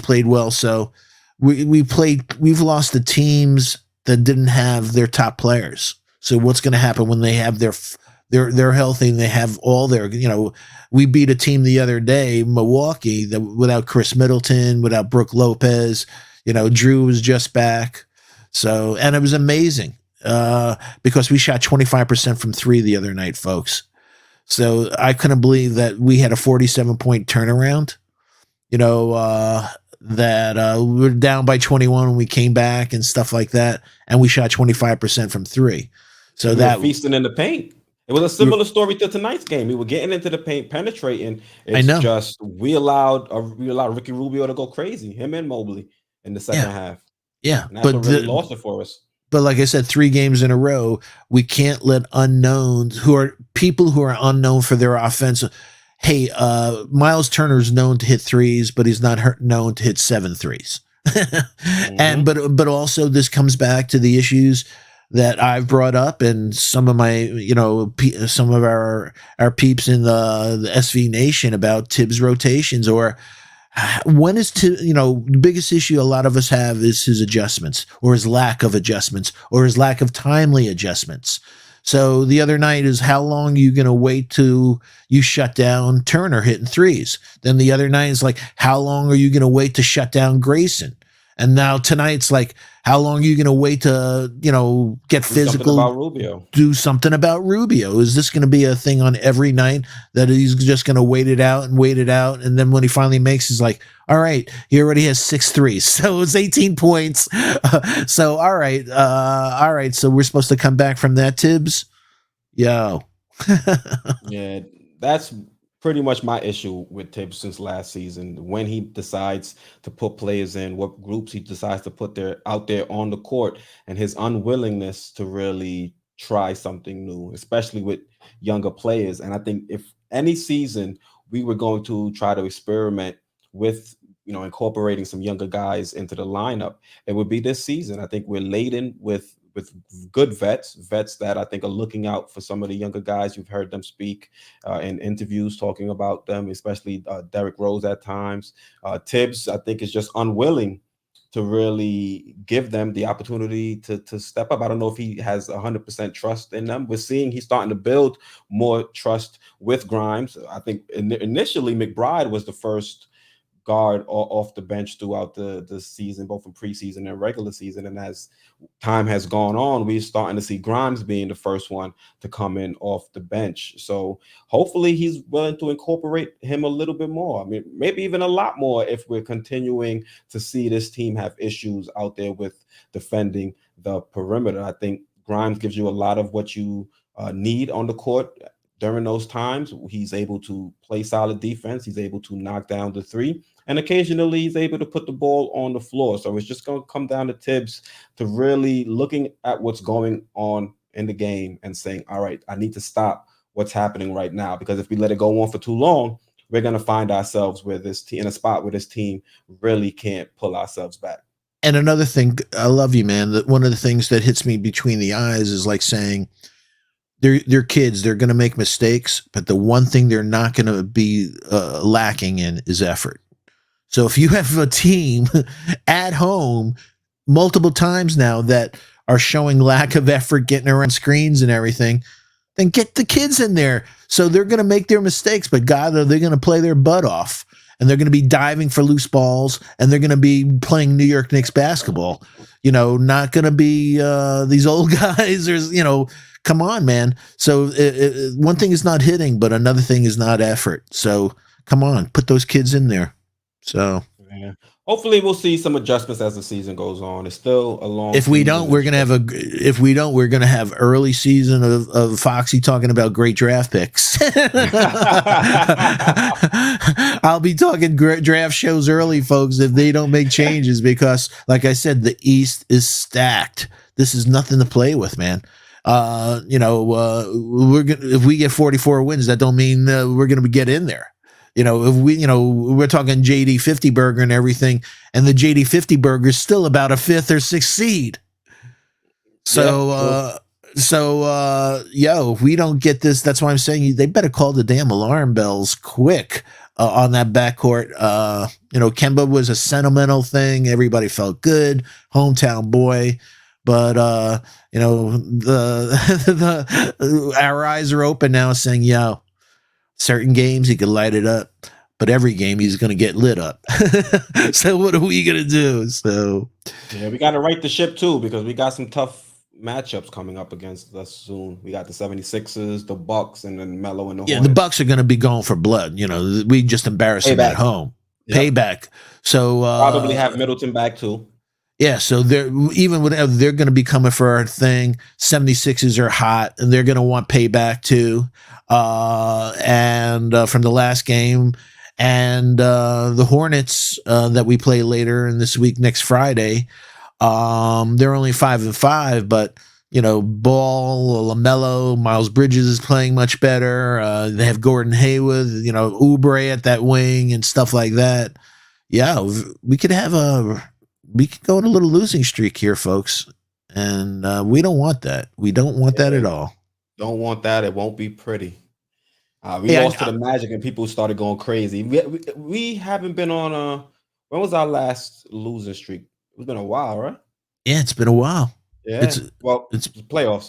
played well. So we've lost the teams that didn't have their top players. So what's going to happen when they have they're healthy and they have all their, we beat a team the other day, Milwaukee, without Chris Middleton, without Brook Lopez, Drew was just back. So, and it was amazing because we shot 25% from three the other night, folks. So I couldn't believe that we had a 47-point turnaround, that we were down by 21 when we came back and stuff like that. And we shot 25% from three. So we were feasting in the paint. It was a similar story to tonight's game. We were getting into the paint, penetrating. It's just we allowed Ricky Rubio to go crazy, him and Mobley in the second half. Yeah, and that's what really lost it for us. But like I said, 3 games in a row, we can't let unknowns people who are unknown for their offense. Hey, Miles Turner's known to hit threes, but he's not known to hit 7 threes. Mm-hmm. And but also this comes back to the issues that I've brought up, and some of my, some of our peeps in the SV Nation about Tibbs rotations, or when is the biggest issue a lot of us have is his adjustments, or his lack of adjustments, or his lack of timely adjustments. So the other night is, how long are you going to wait till you shut down Turner hitting threes? Then the other night is like, how long are you going to wait to shut down Grayson? And now tonight's like, how long are you going to wait to, get physical? Do something about Rubio. Is this going to be a thing on every night that he's just going to wait it out? And then when he finally makes, he's like, all right, he already has 6 threes. So it's 18 points. So, all right. So we're supposed to come back from that, Tibbs? Yo. Yeah, that's pretty much my issue with Tibbs since last season. When he decides to put players in, what groups he decides to put out there on the court, and his unwillingness to really try something new, especially with younger players. And I think if any season we were going to try to experiment with, incorporating some younger guys into the lineup, it would be this season. I think we're laden with good vets that I think are looking out for some of the younger guys. You've heard them speak in interviews talking about them, especially Derrick Rose at times. Tibbs, I think, is just unwilling to really give them the opportunity to step up. I don't know if he has 100% trust in them. We're seeing he's starting to build more trust with Grimes. I think initially McBride was the first guard off the bench throughout the season, both in preseason and regular season. And as time has gone on, we're starting to see Grimes being the first one to come in off the bench. So hopefully he's willing to incorporate him a little bit more. I mean, maybe even a lot more if we're continuing to see this team have issues out there with defending the perimeter. I think Grimes gives you a lot of what you need on the court during those times. He's able to play solid defense. He's able to knock down the three. And occasionally he's able to put the ball on the floor. So it's just going to come down to Tibbs to really looking at what's going on in the game and saying, all right, I need to stop what's happening right now. Because if we let it go on for too long, we're going to find ourselves where this team in a spot where this team really can't pull ourselves back. And another thing, I love you, man. That one of the things that hits me between the eyes is like saying they're kids. They're going to make mistakes, but the one thing they're not going to be lacking in is effort. So if you have a team at home multiple times now that are showing lack of effort getting around screens and everything, then get the kids in there. So they're going to make their mistakes, but God, they're going to play their butt off, and they're going to be diving for loose balls, and they're going to be playing New York Knicks basketball. Not going to be these old guys or, come on, man. So one thing is not hitting, but another thing is not effort. So come on, put those kids in there. So yeah. Hopefully we'll see some adjustments as the season goes on. It's still a long. If we don't, we're gonna have early season of Foxy talking about great draft picks. I'll be talking draft shows early, folks, if they don't make changes, because, like I said, the East is stacked. This is nothing to play with, man. If we get 44 wins, that don't mean we're gonna get in there. If we're talking JD 50 burger and everything, and the JD 50 burger is still about a 5th or 6th seed. So, if we don't get this, that's why I'm saying they better call the damn alarm bells quick on that backcourt. Kemba was a sentimental thing. Everybody felt good. Hometown boy. But, our eyes are open now saying, certain games he could light it up, but every game he's going to get lit up. So what are we going to do? So yeah, we got to right the ship too, because we got some tough matchups coming up against us soon. We got the 76ers, the Bucks, and then Melo and the Hornets. The Bucks are going to be going for blood. We just embarrassed them at home. Yep. Payback. So probably have Middleton back too. Yeah, so they're going to be coming for our thing. 76ers are hot, and they're going to want payback too. And from the last game, and the Hornets that we play later in this week, next Friday, they're only 5-5, but Ball, LaMelo, Miles Bridges is playing much better. They have Gordon Hayward, Oubre at that wing and stuff like that. Yeah, we could go on a little losing streak here, folks, and we don't want that. We don't want that at all. Don't want that. It won't be pretty. We lost to the Magic, and people started going crazy. We haven't been on when was our last losing streak? It's been a while, right? Yeah, it's been a while. Yeah. It's playoffs.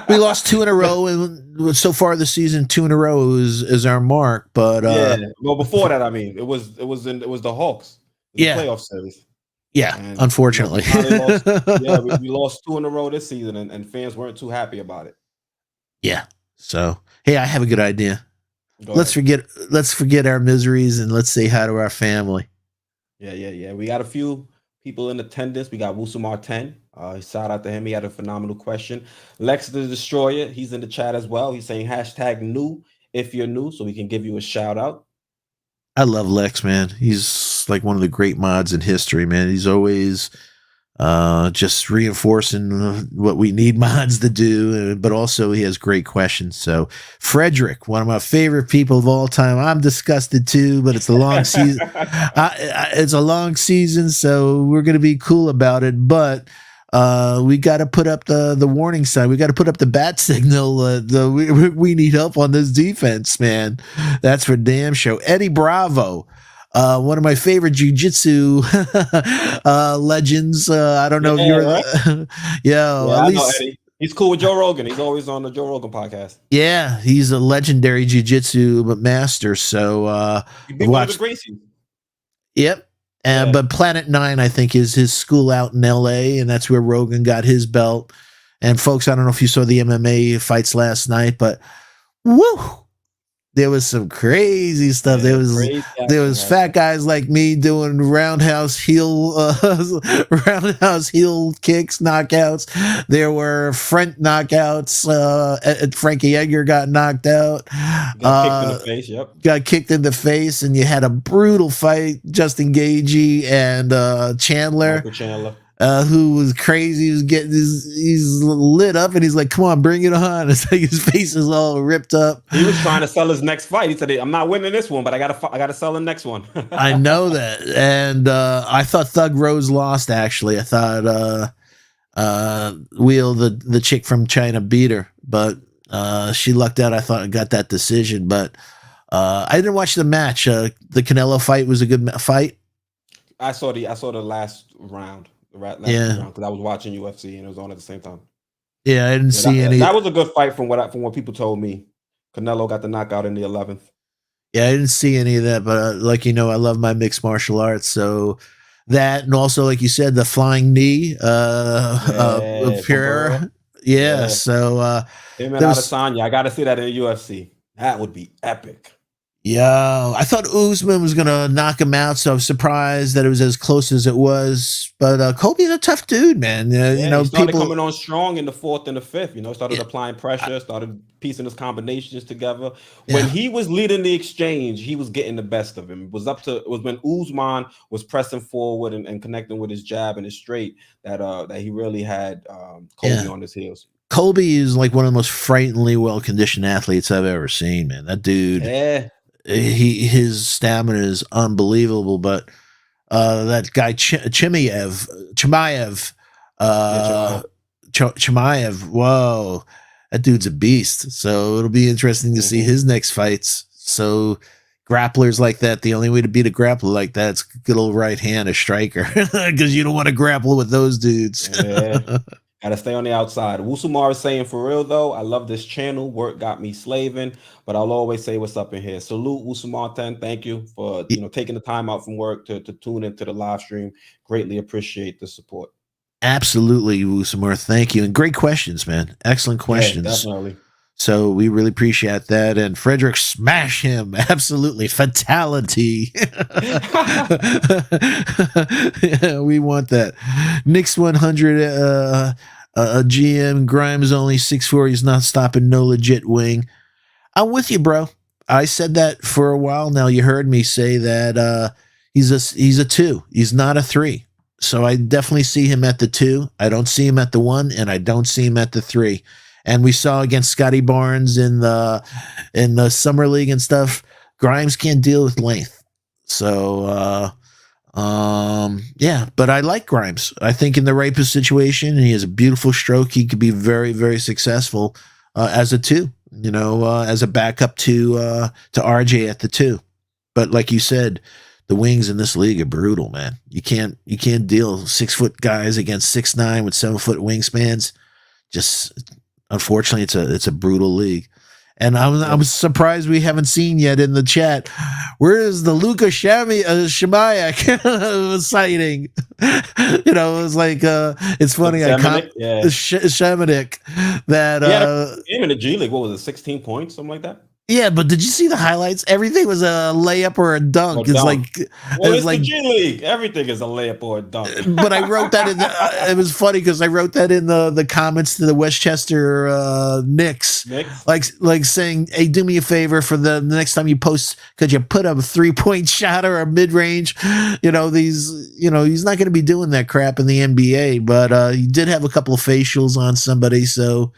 We lost 2 in a row, and so far this season, 2 in a row is our mark. But well, before that, I mean, it was the Hawks. Playoff series. Yeah, and unfortunately. We lost 2 in a row this season, and fans weren't too happy about it. Yeah. So, hey, I have a good idea. Let's forget our miseries and let's say hi to our family. Yeah. We got a few people in attendance. We got Wusumar 10. Shout out to him. He had a phenomenal question. Lex the Destroyer, he's in the chat as well. He's saying #new if you're new, so we can give you a shout out. I love Lex, man. He's like one of the great mods in history, man. He's always just reinforcing what we need mods to do, but also he has great questions. So Frederick, one of my favorite people of all time. I'm disgusted too, but it's a long season. It's a long season, so we're going to be cool about it. But we got to put up the warning sign. We got to put up the bat signal. We need help on this defense, man. That's for damn sure. Eddie Bravo. One of my favorite jiu-jitsu legends. I don't know if you're right? at least I know Eddie. He's cool with Joe Rogan. He's always on the Joe Rogan podcast. Yeah, he's a legendary jiu-jitsu master. So he beat one of the Gracies. Yep. But Planet 9, I think, is his school out in LA, and that's where Rogan got his belt. And folks, I don't know if you saw the MMA fights last night, but woo! there was some crazy stuff. Yeah, crazy There action was right fat there. guys like me doing roundhouse heel roundhouse heel kicks, knockouts. There were front knockouts. Frankie Edgar got knocked out. Got kicked in the face. Yep. Got kicked in the face, and you had a brutal fight. Justin Gagey and Chandler. Michael Chandler. Who was crazy. He was getting he's lit up, and he's like, "Come on, bring it on!" It's like his face is all ripped up. He was trying to sell his next fight. He said, "I'm not winning this one, but I gotta sell the next one." I know that, and I thought Thug Rose lost. Actually, I thought Wheel, the chick from China, beat her, but she lucked out. I thought I got that decision, but I didn't watch the match. The Canelo fight was a good fight. I saw the last round. Last Yeah, round because I was watching UFC and it was on at the same time. yeah, I didn't see any. That was a good fight from what people told me. Canelo got the knockout in the 11th. Yeah, I didn't see any of that, but like you know, I love my mixed martial arts, so that, and also like you said, the flying knee of Pereira. Yeah, so him and Adesanya, I got to see that in the UFC. That would be epic. Yeah, I thought Usman was gonna knock him out, so I was surprised that it was as close as it was. But Kobe's a tough dude, man. You know, he started people coming on strong in the 4th and the 5th. You know, started applying pressure, started piecing his combinations together. When he was leading the exchange, he was getting the best of him. It was when Usman was pressing forward and connecting with his jab and his straight that he really had Kobe on his heels. Kobe is like one of the most frighteningly well conditioned athletes I've ever seen, man. That dude. Yeah. His stamina is unbelievable, but that guy Chimaev, whoa, that dude's a beast. So it'll be interesting to see his next fights. So grapplers like that, the only way to beat a grappler like that is good old right hand, a striker, because you don't want to grapple with those dudes. Yeah. Gotta stay on the outside. Wusumar is saying, for real though, I love this channel. Work got me slaving, but I'll always say what's up in here. Salute Wusumar 10. Thank you for taking the time out from work to tune into the live stream. Greatly appreciate the support. Absolutely, Wusumar. Thank you. And great questions, man. Excellent questions. Yeah, definitely. So we really appreciate that. And Frederick, smash him. Absolutely. Fatality. Yeah, we want that. Knicks 100 GM. Grimes only 6'4". He's not stopping no legit wing. I'm with you, bro. I said that for a while now. You heard me say that he's a 2. He's not a 3. So I definitely see him at the 2. I don't see him at the 1, and I don't see him at the 3. And we saw against Scotty Barnes in the summer league and stuff, Grimes can't deal with length. So yeah, but I like Grimes. I think in the right situation, he has a beautiful stroke. He could be very, very successful as a 2, you know, as a backup to RJ at the 2. But like you said, the wings in this league are brutal, man. You can't deal 6-foot guys against 6'9" with 7-foot wingspans. Just unfortunately, it's a brutal league. And I'm surprised we haven't seen yet in the chat. Where is the Luka Shamayak sighting? You know, it was like it's funny. Shamanik that game in the G League. What was it? 16 points, something like that. Yeah, but did you see the highlights? Everything was a layup or a dunk. It's like the G League. Everything is a layup or a dunk. But I wrote that in. It was funny because I wrote that in the comments to the Westchester Knicks, like saying, "Hey, do me a favor for the next time you post, could you put up a 3-point shot or a mid range?" You know, he's not going to be doing that crap in the NBA, but he did have a couple of facials on somebody, so.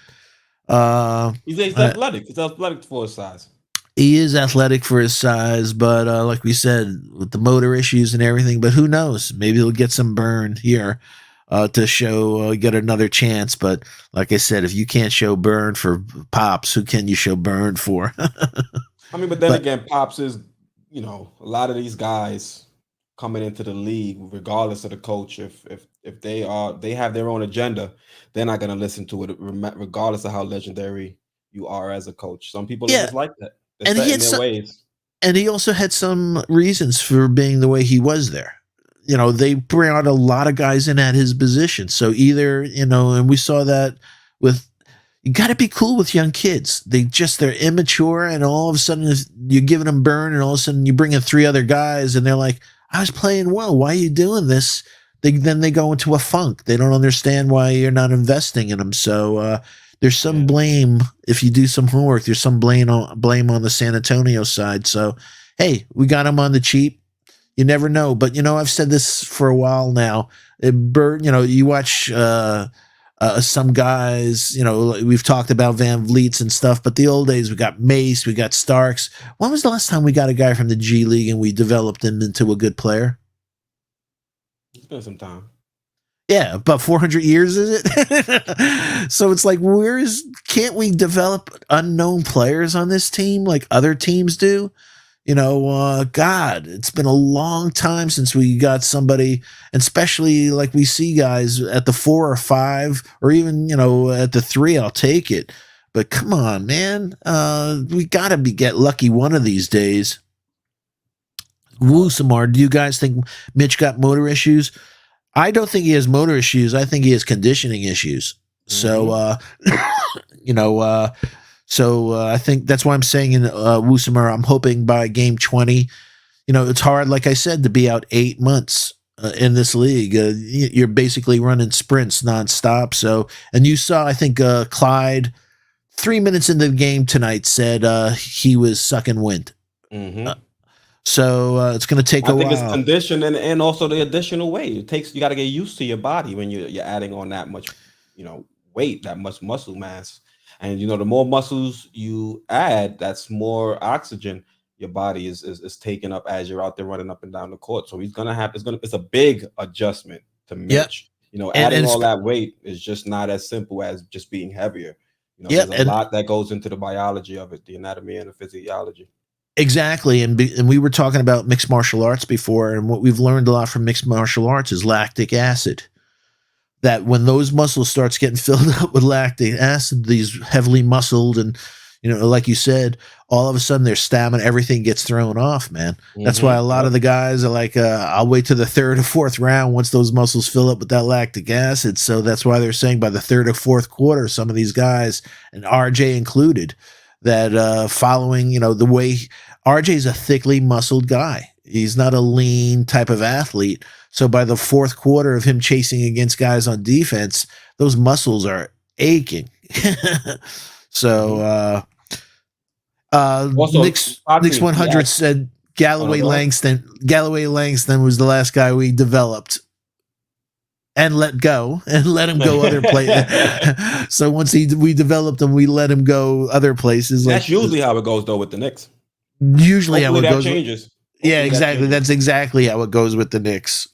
He's athletic. He's athletic for his size. He is athletic for his size, but like we said, with the motor issues and everything, but who knows? Maybe he'll get some burn here to show, get another chance. But like I said, if you can't show burn for Pops, who can you show burn for? I mean, but then again, Pops is, you know, a lot of these guys coming into the league, regardless of the coach, if they have their own agenda, they're not going to listen to it, regardless of how legendary you are as a coach. Some people are just like that. They're set in their ways. And he also had some reasons for being the way he was there. You know, they bring out a lot of guys in at his position. So either, you know, and we saw that with, you got to be cool with young kids. They're immature, and all of a sudden you're giving them burn, and all of a sudden you bring in 3 other guys, and they're like, I was playing well. Why are you doing this? Then they go into a funk. They don't understand why you're not investing in them. So there's some blame if you do some homework. There's some blame on the San Antonio side. So hey, we got them on the cheap. You never know. But I've said this for a while now. You watch some guys. We've talked about Van Vliet's and stuff. But the old days, we got Mace, we got Starks. When was the last time we got a guy from the G League and we developed him into a good player? It's been some time. Yeah, about 400 years, is it? So it's like, can't we develop unknown players on this team like other teams do? God, it's been a long time since we got somebody, and especially like we see guys at the 4 or 5, or even, at the 3, I'll take it. But come on, man. We got to get lucky one of these days. Wusamar, do you guys think Mitch got motor issues? I don't think he has motor issues. I think he has conditioning issues. Mm-hmm. So, I think that's why I'm saying in Wusamar, I'm hoping by game 20, it's hard, like I said, to be out 8 months in this league. You're basically running sprints nonstop. So, and you saw, I think Clyde, 3 minutes into the game tonight, said he was sucking wind. Mm-hmm. So it's going to take a while. I think it's condition and also the additional weight. You got to get used to your body when you're adding on that much, weight, that much muscle mass. And, the more muscles you add, that's more oxygen your body is taking up as you're out there running up and down the court. So it's a big adjustment to Mitch. Yep. Adding all that weight is just not as simple as just being heavier. There's a lot that goes into the biology of it, the anatomy and the physiology. Exactly, and we were talking about mixed martial arts before, and what we've learned a lot from mixed martial arts is lactic acid. That when those muscles starts getting filled up with lactic acid, these heavily muscled and, like you said, all of a sudden their stamina, everything gets thrown off, man. Mm-hmm. That's why a lot of the guys are like, I'll wait to the 3rd or 4th round once those muscles fill up with that lactic acid. So that's why they're saying by the 3rd or 4th quarter, some of these guys, and RJ included, that following, the way RJ's a thickly muscled guy. He's not a lean type of athlete. So by the 4th quarter of him chasing against guys on defense, those muscles are aching. So Knicks 100 said Galloway Langston was the last guy we developed and let go and let him go other places. So once we developed him, we let him go other places. That's usually how it goes though with the Knicks. Usually Hopefully how it goes. Changes. Yeah, exactly. That's exactly how it goes with the Knicks.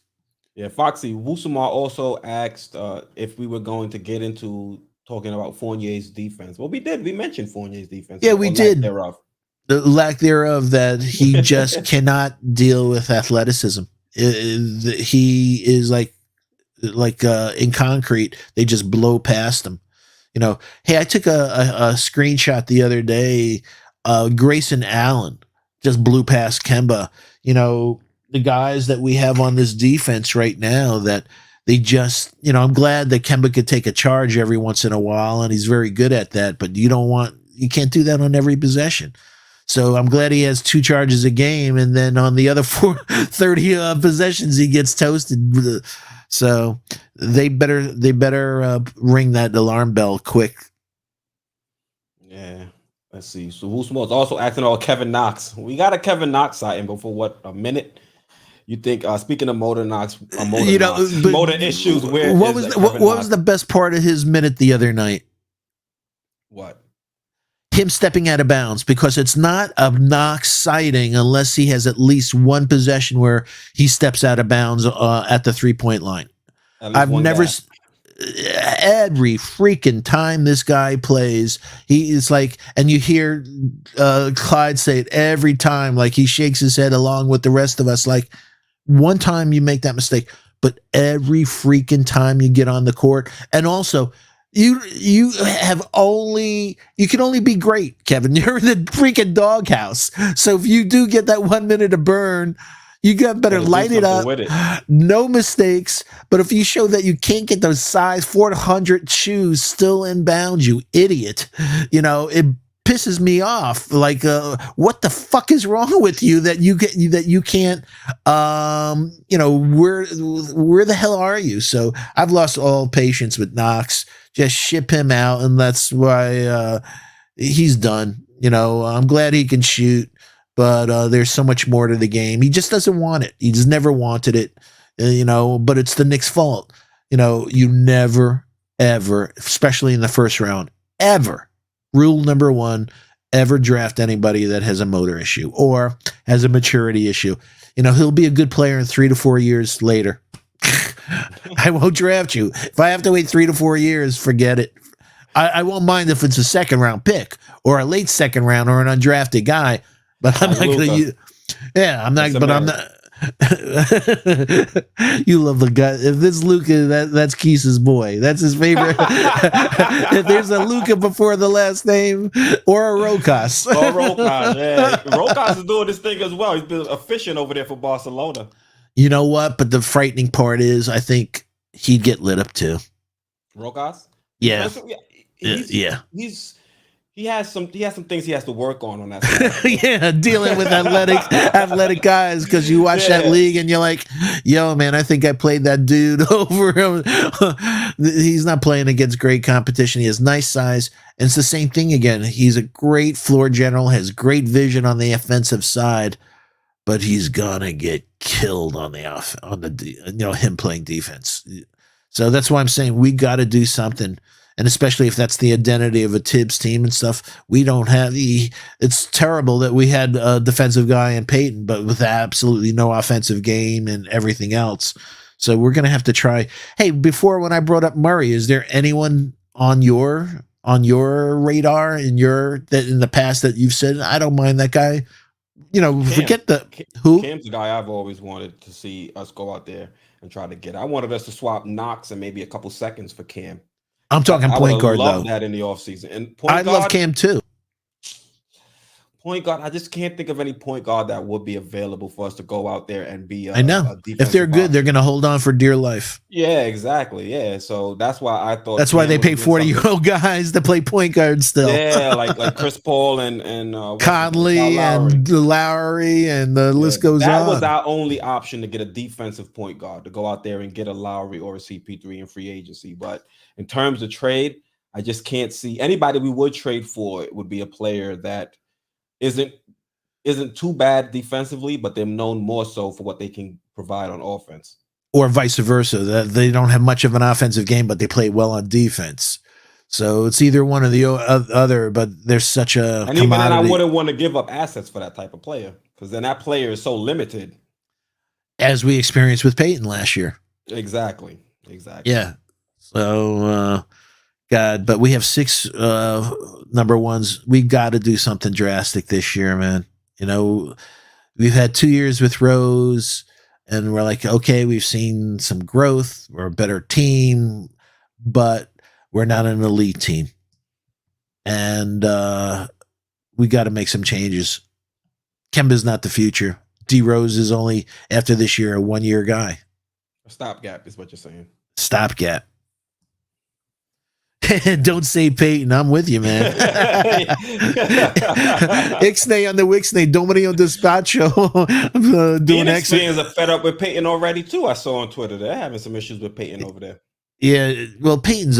Yeah, Foxy, Wusamar also asked if we were going to get into talking about Fournier's defense. Well, we did. We mentioned Fournier's defense. Yeah, we did. The lack thereof, that he just cannot deal with athleticism. He is like in concrete. They just blow past him. Hey, I took a screenshot the other day. Grayson Allen just blew past Kemba. The guys that we have on this defense right now, that they just, I'm glad that Kemba could take a charge every once in a while, and he's very good at that, but you can't do that on every possession. So I'm glad he has 2 charges a game, and then on the other 30 possessions, he gets toasted. So they better ring that alarm bell quick. Yeah. Let's see. So Wusamar is also acting on Kevin Knox. We got a Kevin Knox sighting, but for a minute? You think, speaking of motor Knox, motor issues, what was the best part of his minute the other night? What? Him stepping out of bounds, because it's not a Knox sighting unless he has at least one possession where he steps out of bounds at the 3-point line. I've never... Every freaking time this guy plays, he is like, and you hear Clyde say it every time, like he shakes his head along with the rest of us, like, one time you make that mistake, but every freaking time you get on the court. And also, you can only be great, Kevin. You're in the freaking doghouse. So if you do get that 1 minute of burn, You got better Gotta do light it something up. with it. No mistakes. But if you show that you can't get those size 400 shoes still inbound, you idiot. It pisses me off. Like, what the fuck is wrong with you that you can't, where the hell are you? So I've lost all patience with Knox. Just ship him out. And that's why, he's done. I'm glad he can shoot, but there's so much more to the game. He just doesn't want it. He just never wanted it, but it's the Knicks' fault. You never, ever, especially in the first round, ever, rule number one, ever draft anybody that has a motor issue or has a maturity issue. He'll be a good player in 3 to 4 years later. I won't draft you. If I have to wait 3 to 4 years, forget it. I won't mind if it's a second round pick or a late second round or an undrafted guy, but I'm not going to use. Yeah, I'm not. But I'm not. You love the guy. If this Luka, that's Quis's boy. That's his favorite. If there's a Luka before the last name or a Rokas. Or Rokas, yeah. Rokas is doing this thing as well. He's been efficient over there for Barcelona. You know what? But the frightening part is, I think he'd get lit up too. Rokas? Yeah. He has some things he has to work on that side. Yeah, dealing with athletic guys, because you watch that league and you're like, yo, man, I think I played that dude over him. He's not playing against great competition. He has nice size, and it's the same thing again. He's a great floor general, has great vision on the offensive side, but he's gonna get killed on him playing defense. So that's why I'm saying we got to do something. And especially if that's the identity of a Tibbs team and stuff, we don't have it's terrible that we had a defensive guy in Peyton, but with absolutely no offensive game and everything else. So we're going to have to try. Hey, before, when I brought up Murray, is there anyone on your radar in the past that you've said, I don't mind that guy? Forget who? Cam's the guy I've always wanted to see us go out there and try to get. I wanted us to swap Knox and maybe a couple seconds for Cam. I'm talking point guard, though. That in the offseason. And I love Cam too. Point guard, I just can't think of any point guard that would be available for us to go out there and be. I know. If they're good, they're going to hold on for dear life. Yeah, exactly. Yeah, so that's why I thought. That's why they pay 40-year-old guys to play point guard still. Yeah, like Chris Paul and Conley and Lowry, and the list goes on. That was our only option to get a defensive point guard, to go out there and get a Lowry or a CP3 in free agency. But in terms of trade, I just can't see anybody we would trade for. It would be a player that isn't too bad defensively, but they're known more so for what they can provide on offense. Or vice versa, that they don't have much of an offensive game, but they play well on defense. So it's either one or the other, but there's such a and commodity. Even then, I wouldn't want to give up assets for that type of player, because then that player is so limited. As we experienced with Peyton last year. Exactly. Yeah. So, God, but we have 6 number ones. We got to do something drastic this year, man. We've had 2 years with Rose, and we're like, okay, we've seen some growth. We're a better team, but we're not an elite team. And we got to make some changes. Kemba's not the future. D Rose is only, after this year, a 1-year guy. A stopgap is what you're saying. Stopgap. Don't say Peyton. I'm with you, man. Ixnay on the Wixnay. Domini on Despacho. Doing Phoenix fans are fed up with Peyton already, too. I saw on Twitter they're having some issues with Peyton over there. Yeah, well, Peyton's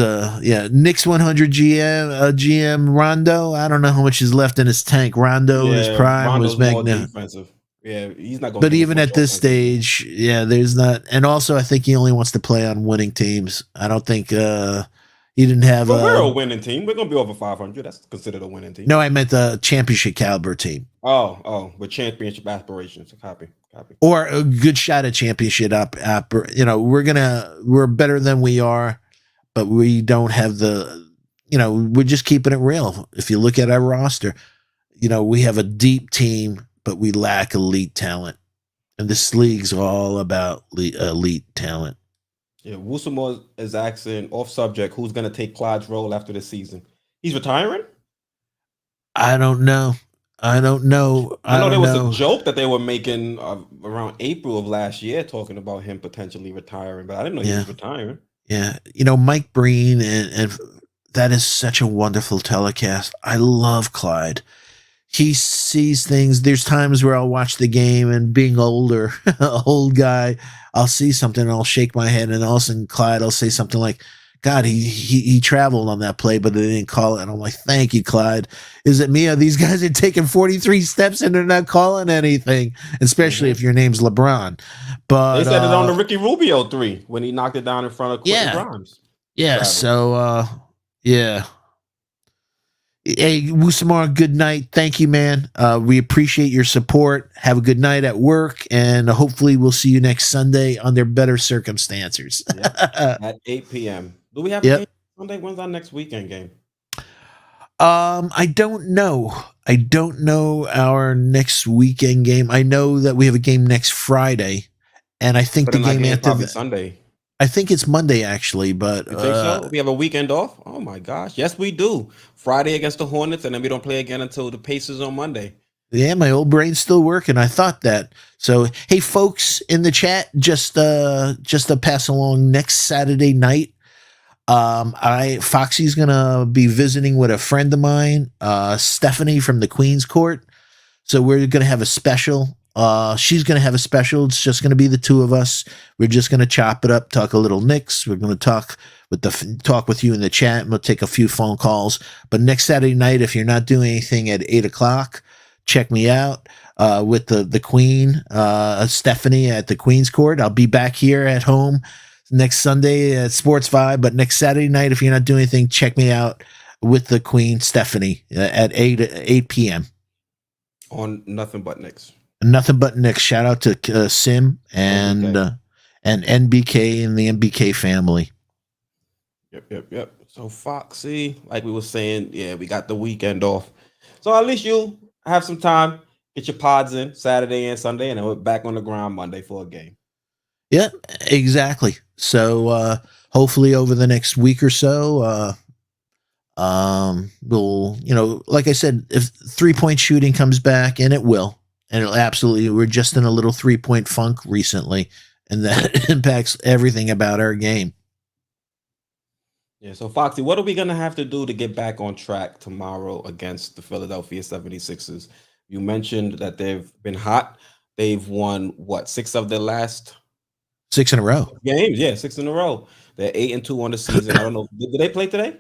Knicks 100 GM Rondo. I don't know how much is left in his tank. Rondo in his prime Rondo's was magnificent. Yeah, he's not going. But even at this stage, there's not. And also, I think he only wants to play on winning teams. I don't think he didn't have. But we're a winning team. We're going to be over 500. That's considered a winning team. No, I meant the championship caliber team. Oh, with championship aspirations. Copy. Or a good shot at championship we're better than we are, but we don't have we're just keeping it real. If you look at our roster, we have a deep team, but we lack elite talent. And this league's all about elite talent. Yeah, Wusamo is asking, off subject, who's going to take Clyde's role after this season? He's retiring? I don't know. I don't know. I I know there don't was a know. joke that they were making around April of last year, talking about him potentially retiring, but I didn't know he Yeah. was retiring. Yeah. Mike Breen, and that is such a wonderful telecast. I love Clyde. He sees things. There's times where I'll watch the game and being older, old guy, I'll see something and I'll shake my head, and all of a sudden Clyde will say something like, God, he traveled on that play, but they didn't call it. And I'm like, thank you, Clyde. Is it me? These guys are taking 43 steps and they're not calling anything, especially if your name's LeBron. They But said it on the Ricky Rubio 3 when he knocked it down in front of Quentin yeah, Grimes. yeah. Travel. So yeah. Hey, Wusamar, good night. Thank you, man. We appreciate your support. Have a good night at work, and hopefully we'll see you next Sunday under better circumstances. Yep. At 8 p.m. Do we have a Yep. game Sunday? When's our next weekend game? I don't know. I don't know our next weekend game. I know that we have a game next Friday, and I think But the then our game game after probably that. Sunday. I think it's Monday actually, but You think so? We have a weekend off? Oh my gosh. Yes, we do. Friday against the Hornets, and then we don't play again until the Pacers on Monday. yeah, my old brain's still working. I thought that. So, hey, folks in the chat, just to pass along next Saturday night. Foxy's gonna be visiting with a friend of mine, Stephanie from the Queen's Court. So we're gonna have a special. She's gonna have a special. It's just gonna be the two of us. We're just gonna chop it up, talk a little Knicks. We're gonna talk with you in the chat, and we'll take a few phone calls. But next Saturday night, if you're not doing anything at 8:00, check me out with the Queen, Stephanie at the Queen's Court. I'll be back here at home next Sunday at Sports Vibe, but next Saturday night, if you're not doing anything, check me out with the Queen, Stephanie, at 8 p.m. On Nothing But Knicks. Nothing but Knicks. Shout out to Sim and NBK and the NBK family. Yep. So Foxy, like we were saying, yeah, we got the weekend off. So at least you have some time, get your pods in Saturday and Sunday, and then we're back on the ground Monday for a game. Yeah, exactly. So hopefully over the next week or so, we'll, like I said, if 3-point shooting comes back, and it will, and it'll absolutely, we're just in a little 3-point funk recently, and that impacts everything about our game. Yeah, so Foxy, what are we going to have to do to get back on track tomorrow against the Philadelphia 76ers? You mentioned that they've been hot. They've won, 6 of their last 6 in a row games? Yeah, 6 in a row. They're 8-2 on the season. I don't know. Did they play today?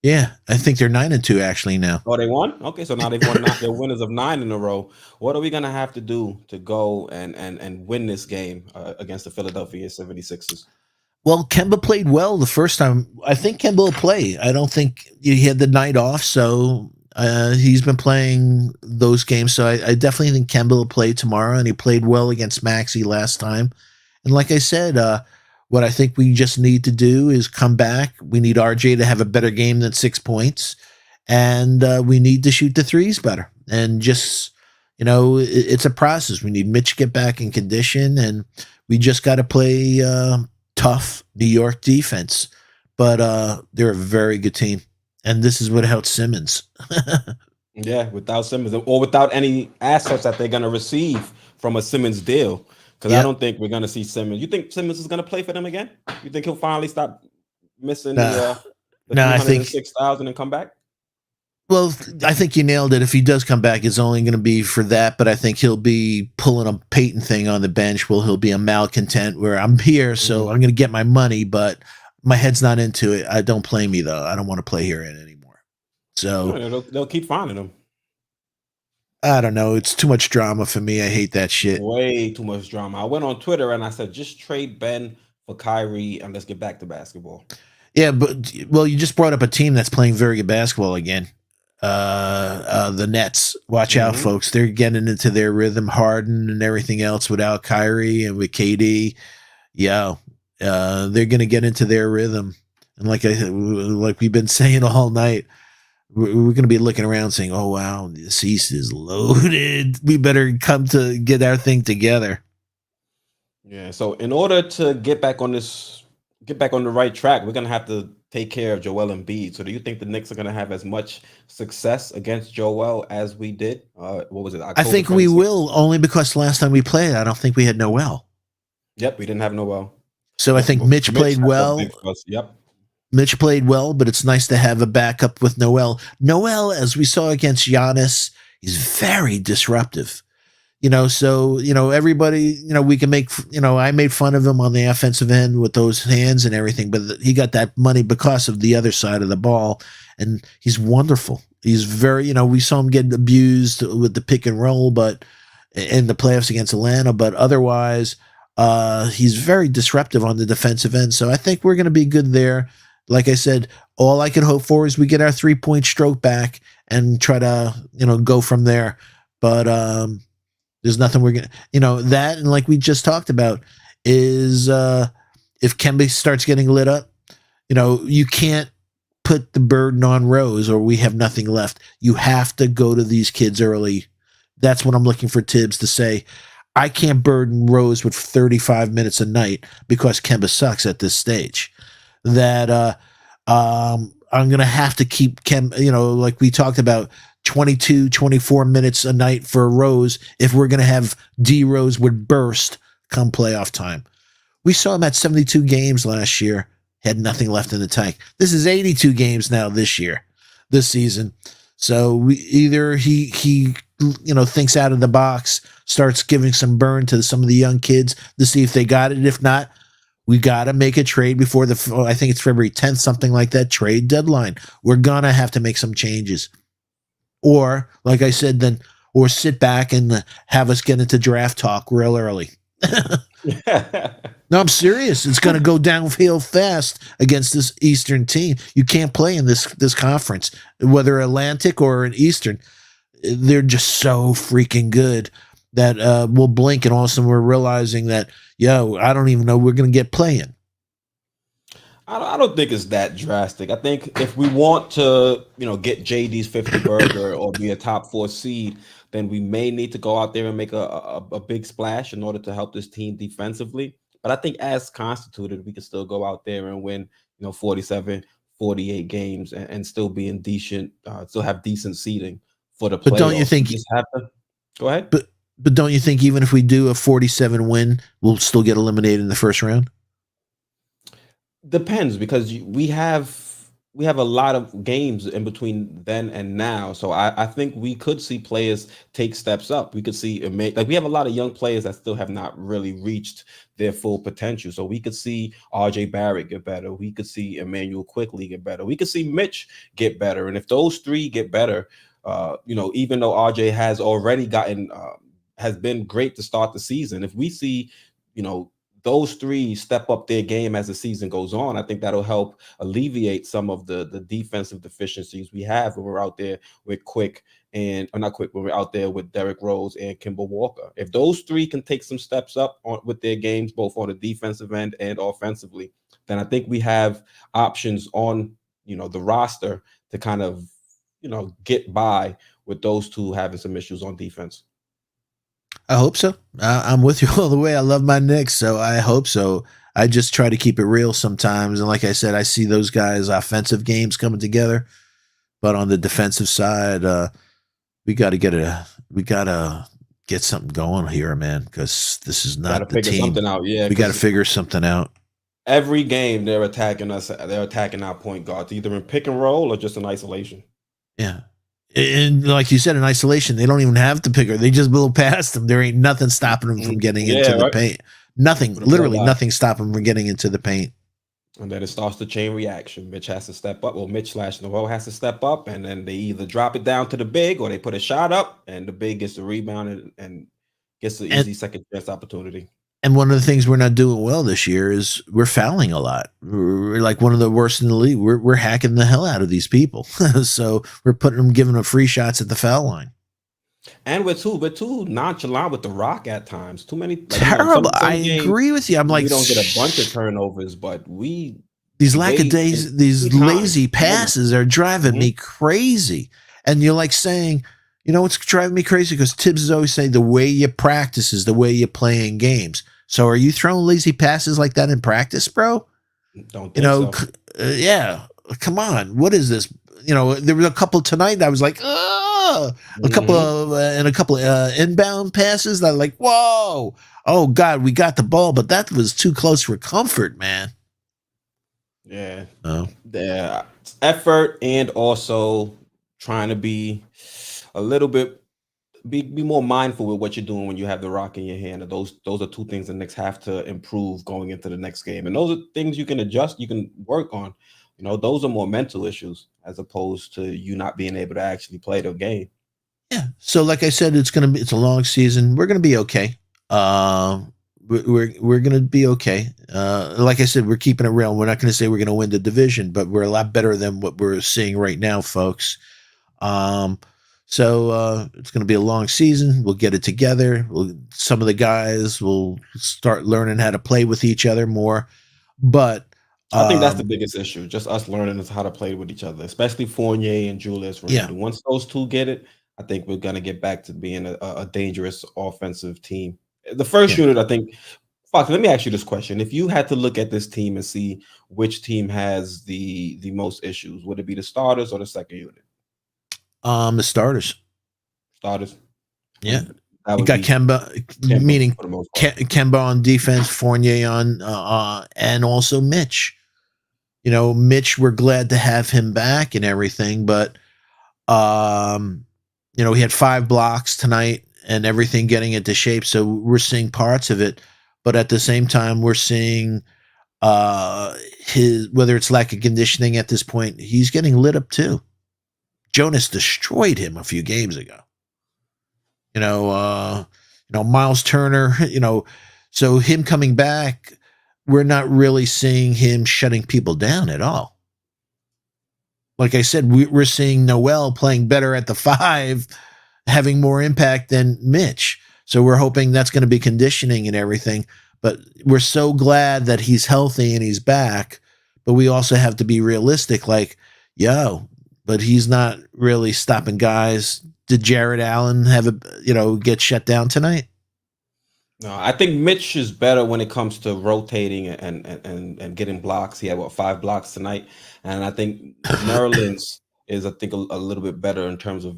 Yeah, I think they're 9-2 actually now. Oh, they won? Okay, so now they've won. They're winners of 9 in a row. What are we going to have to do to go and win this game against the Philadelphia 76ers? Well, Kemba played well the first time. I think Kemba will play. I don't think he had the night off, so he's been playing those games. So I definitely think Kemba will play tomorrow, and he played well against Maxey last time. And like I said, what I think we just need to do is come back. We need RJ to have a better game than 6 points, and we need to shoot the threes better. And just, it's a process. We need Mitch to get back in condition, and we just got to play tough New York defense. But they're a very good team, and this is without Simmons. Yeah, without Simmons, or without any assets that they're going to receive from a Simmons deal. Because I don't think we're going to see Simmons. You think Simmons is going to play for them again? You think he'll finally stop missing the 306,000 and come back? Well, I think you nailed it. If he does come back, it's only going to be for that. But I think he'll be pulling a Peyton thing on the bench. Well, he'll be a malcontent where I'm here, so I'm going to get my money, but my head's not into it. I don't play me though. I don't want to play here anymore. So they'll keep finding him. I don't know. It's too much drama for me. I hate that shit. Way too much drama. I went on Twitter and I said, just trade Ben for Kyrie and let's get back to basketball. Yeah, but you just brought up a team that's playing very good basketball again. The Nets. Watch out, folks. They're getting into their rhythm. Harden and everything else without Kyrie and with KD. Yeah, they're gonna get into their rhythm. And like we've been saying all night, we're going to be looking around saying, oh, wow, this East is loaded. We better come to get our thing together. Yeah. So in order to get back on the right track, we're going to have to take care of Joel Embiid. So do you think the Knicks are going to have as much success against Joel as we did? What was it? I October think we 26th? will, only because last time we played, I don't think we had Noel. Yep, we didn't have Noel. So I think Mitch played had a well. big fuss. Yep. Mitch played well, but it's nice to have a backup with Noel. Noel, as we saw against Giannis, is very disruptive. So, everybody, we can make, I made fun of him on the offensive end with those hands and everything, but he got that money because of the other side of the ball. And he's wonderful. He's very, we saw him get abused with the pick and roll, but in the playoffs against Atlanta, but otherwise, he's very disruptive on the defensive end. So I think we're going to be good there. Like I said, all I can hope for is we get our 3-point stroke back and try to, go from there. But, there's nothing we're going to, that. And like we just talked about is, if Kemba starts getting lit up, you can't put the burden on Rose or we have nothing left. You have to go to these kids early. That's what I'm looking for Tibbs to say. I can't burden Rose with 35 minutes a night because Kemba sucks at this stage. That, I'm going to have to keep like we talked about, 22, 24 minutes a night for Rose if we're going to have D Rose would burst come playoff time. We saw him at 72 games last year, had nothing left in the tank. This is 82 games now this season. So either he thinks out of the box, starts giving some burn to some of the young kids to see if they got it. If not, we got to make a trade before I think it's February 10th, something like that, trade deadline. We're going to have to make some changes. Or, like I said, or sit back and have us get into draft talk real early. No, I'm serious. It's going to go downhill fast against this Eastern team. You can't play in this conference, whether Atlantic or an Eastern. They're just so freaking good that we'll blink and all of a sudden we're realizing that, I don't even know we're going to get playing. I don't think it's that drastic. I think if we want to, get JD's 50 burger or be a top 4 seed, then we may need to go out there and make a big splash in order to help this team defensively. But I think as constituted, we can still go out there and win, 47, 48 games and still be in decent, still have decent seeding for the playoffs. But don't you think just have to go ahead? But don't you think even if we do a 47 win, we'll still get eliminated in the first round? Depends, because we have a lot of games in between then and now. So I think we could see players take steps up. We could see we have a lot of young players that still have not really reached their full potential. So we could see RJ Barrett get better. We could see Emmanuel quickly get better. We could see Mitch get better. And if those three get better, even though RJ has already has been great to start the season, if we see, those three step up their game as the season goes on, I think that'll help alleviate some of the defensive deficiencies we have when we're out there with when we're out there with Derrick Rose and Kemba Walker. If those three can take some steps up with their games, both on the defensive end and offensively, then I think we have options on, the roster to kind of, get by with those two having some issues on defense. I hope so. I'm with you all the way. I love my Knicks, so I hope so. I just try to keep it real sometimes. And like I said, I see those guys' offensive games coming together. But on the defensive side, we got to get something going here, man, because this is not the team. Something out. Yeah, we got to figure something out. Every game they're attacking us. They're attacking our point guards, either in pick and roll or just in isolation. Yeah. And like you said, in isolation, they don't even have to pick her. They just blow past them. There ain't nothing stopping them from getting into the paint. Nothing, literally nothing stopping them from getting into the paint. And then it starts the chain reaction. Mitch has to step up. Well, Mitch/Noel has to step up, and then they either drop it down to the big or they put a shot up, and the big gets the rebound and gets the easy second chance opportunity. And one of the things we're not doing well this year is we're fouling a lot. We're like one of the worst in the league. We're hacking the hell out of these people. So we're giving them free shots at the foul line. And we're too nonchalant with the rock at times. Too many terrible. I agree with you. I'm like, we don't get a bunch of turnovers, but these lazy passes are driving me crazy. And you're like saying, what's driving me crazy? Because Tibbs is always saying the way you practice is the way you play in games. So are you throwing lazy passes like that in practice, bro? Don't You think know, so. yeah. Come on, what is this? You know, there was a couple tonight that I was like, oh, a couple of inbound passes that like, whoa, oh God, we got the ball, but that was too close for comfort, man. Yeah, Oh, the effort and also trying to be a little bit be more mindful with what you're doing when you have the rock in your hand. And those are two things the Knicks have to improve going into the next game. And those are things you can adjust, you can work on. You know, those are more mental issues as opposed to you not being able to actually play the game. yeah. So, like I said, it's a long season. We're gonna be okay. Uh, we're gonna be okay. Like I said, we're keeping it real. We're not gonna say we're gonna win the division, but we're a lot better than what we're seeing right now, folks. Um, it's going to be a long season. We'll get it together. Some of the guys will start learning how to play with each other more. But I think that's the um, biggest issue, just us learning is how to play with each other, especially Fournier and Julius yeah, Randle. Once those two get it, I think we're gonna get back to being a dangerous offensive team. The first yeah. unit, I think. Fox, let me ask you this question: if you had to look at this team and see which team has the most issues, would it be the starters or the second unit? The starters. Starters, Yeah, and that you would got be Kemba, Kemba meaning for the most part. Kemba on defense, Fournier on, and also Mitch. You know, Mitch, we're glad to have him back and everything, but you know, he had 5 blocks tonight and everything getting into shape. So we're seeing parts of it, but at the same time, we're seeing his whether it's lack of conditioning at this point, he's getting lit up too. Jonas destroyed him a few games ago. You know, Miles Turner. You know, so him coming back, we're not really seeing him shutting people down at all. Like I said, we're seeing Noel playing better at the 5, having more impact than Mitch. So we're hoping that's going to be conditioning and everything. But we're so glad that he's healthy and he's back. But we also have to be realistic. Like, but he's not really stopping guys. Did Jared Allen get shut down tonight? No, I think Mitch is better when it comes to rotating and getting blocks. He had 5 blocks tonight, and I think Nerlens is I think a little bit better in terms of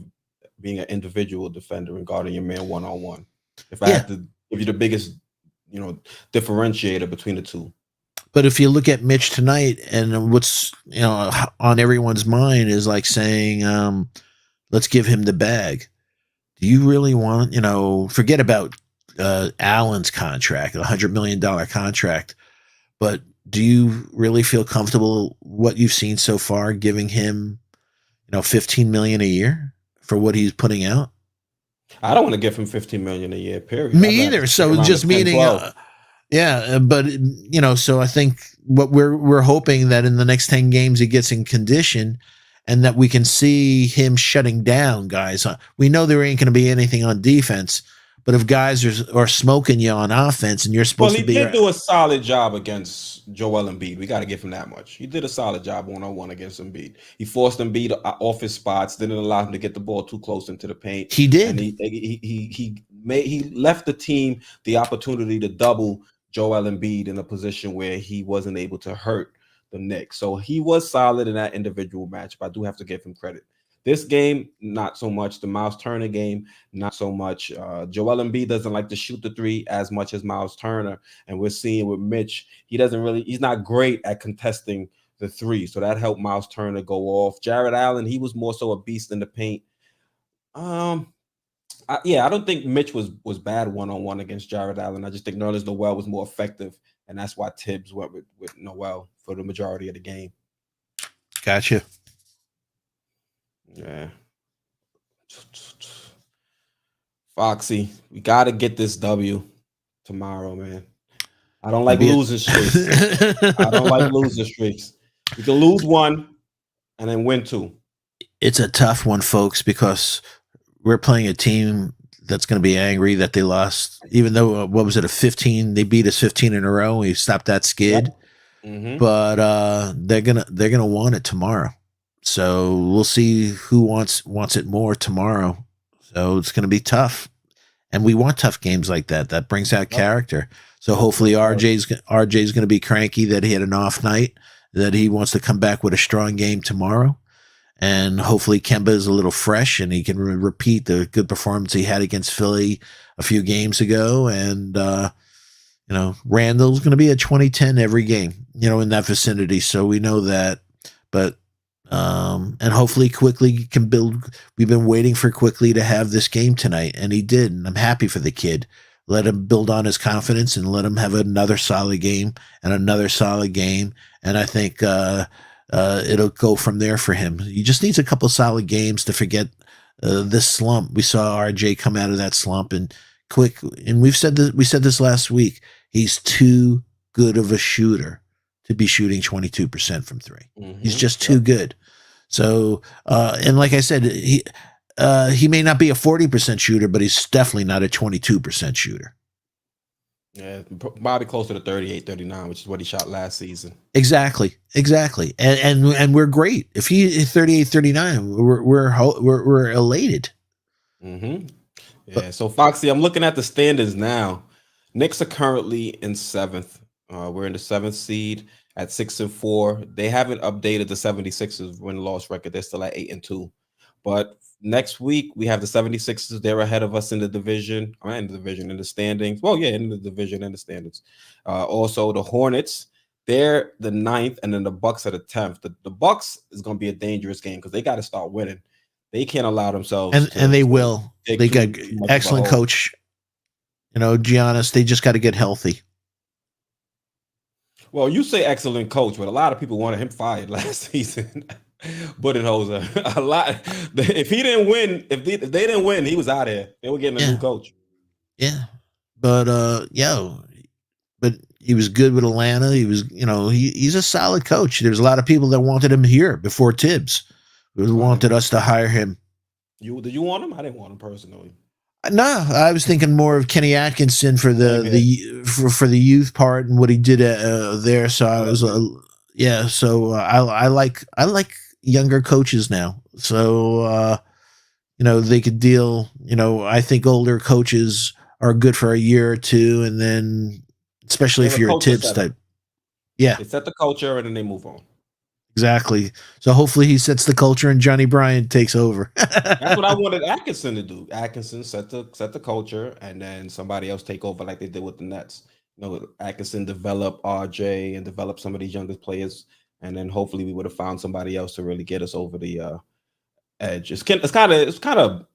being an individual defender and guarding your man one on one. If I Yeah. had to give you the biggest, differentiator between the two. But if you look at Mitch tonight and what's on everyone's mind is like saying, let's give him the bag. Do you really want, forget about Allen's contract, $100 million contract, but do you really feel comfortable what you've seen so far giving him, 15 million a year for what he's putting out? I don't want to give him 15 million a year, period. Me I'd rather either. stick So around just at 10, meaning, 12. yeah, but so I think what we're hoping that in the next 10 games he gets in condition and that we can see him shutting down guys. We know there ain't going to be anything on defense, but if guys are smoking you on offense and you're Well, supposed to he be did do a solid job against Joel Embiid. We got to give him that much. He did a solid job one-on-one against Embiid. He forced Embiid off his spots, didn't allow him to get the ball too close into the paint. He And did. he left the team the opportunity to double Joel Embiid in a position where he wasn't able to hurt the Knicks. So he was solid in that individual match, but I do have to give him credit. This game, not so much. The Miles Turner game, not so much. Joel Embiid doesn't like to shoot the three as much as Miles Turner, and we're seeing with Mitch, he's not great at contesting the three, so that helped Miles Turner go off. Jared Allen, he was more so a beast in the paint. I don't think Mitch was bad one-on-one against Jared Allen. I just think Nerlens Noel was more effective, and that's why Tibbs went with Noel for the majority of the game. Gotcha. Yeah. Foxy, we got to get this W tomorrow, man. I don't like losing streaks. I don't like losing streaks. We can lose one and then win 2. It's a tough one, folks, because we're playing a team that's going to be angry that they lost, even though, what was it, they beat us 15 in a row. We stopped that skid. Yep. Mm-hmm. But they're gonna want it tomorrow. So we'll see who wants it more tomorrow. So it's gonna be tough, and we want tough games like that. That brings out character. So hopefully RJ's going to be cranky that he had an off night, that he wants to come back with a strong game tomorrow. And hopefully Kemba is a little fresh and he can repeat the good performance he had against Philly a few games ago. And, Randall's going to be at 20-10 every game, in that vicinity. So we know that. But, and hopefully Quickly can build. We've been waiting for Quickly to have this game tonight, and he did. And I'm happy for the kid. Let him build on his confidence and let him have another solid game and another solid game. And I think, it'll go from there for him. He just needs a couple solid games to forget this slump. We saw RJ come out of that slump and quick. And we said this last week. He's too good of a shooter to be shooting 22% from three. Mm-hmm. He's just too good. So, and like I said, he may not be a 40% shooter, but he's definitely not a 22% shooter. Yeah, probably closer to 38, 39, which is what he shot last season. Exactly. And we're great. If he is 38, 39, we're elated. Mm-hmm. Yeah. So Foxy, I'm looking at the standings now. Knicks are currently in 7th. We're in the 7th seed at 6-4. They haven't updated the 76ers win-loss record. They're still at 8-2. But next week, we have the 76ers. They're ahead of us in the division. In the standings. Well, yeah, in the division and the standings. Also, the Hornets, they're the 9th, and then the Bucks are the 10th. The Bucks is going to be a dangerous game because they got to start winning. They can't allow themselves and they will. They got excellent coach. Giannis, they just got to get healthy. Well, you say excellent coach, but a lot of people wanted him fired last season. Budenholzer, a lot. If he didn't win, if they didn't win, he was out of here. They were getting a new coach. Yeah, but but he was good with Atlanta. He was, he's a solid coach. There's a lot of people that wanted him here before Tibbs. Wanted us to hire him. Did you want him? I didn't want him personally. No, I was thinking more of Kenny Atkinson for for the youth part and what he did there. So I was, So I like younger coaches now. So they could deal. I think older coaches are good for a year or two, and then especially if you're a Tibbs type. Yeah, they set the culture and then they move on. Exactly. So hopefully he sets the culture and Johnny Bryant takes over. That's what I wanted Atkinson to do. Atkinson set the culture and then somebody else take over like they did with the Nets. Atkinson develop RJ and develop some of these younger players, and then hopefully we would have found somebody else to really get us over the edge. It's kind of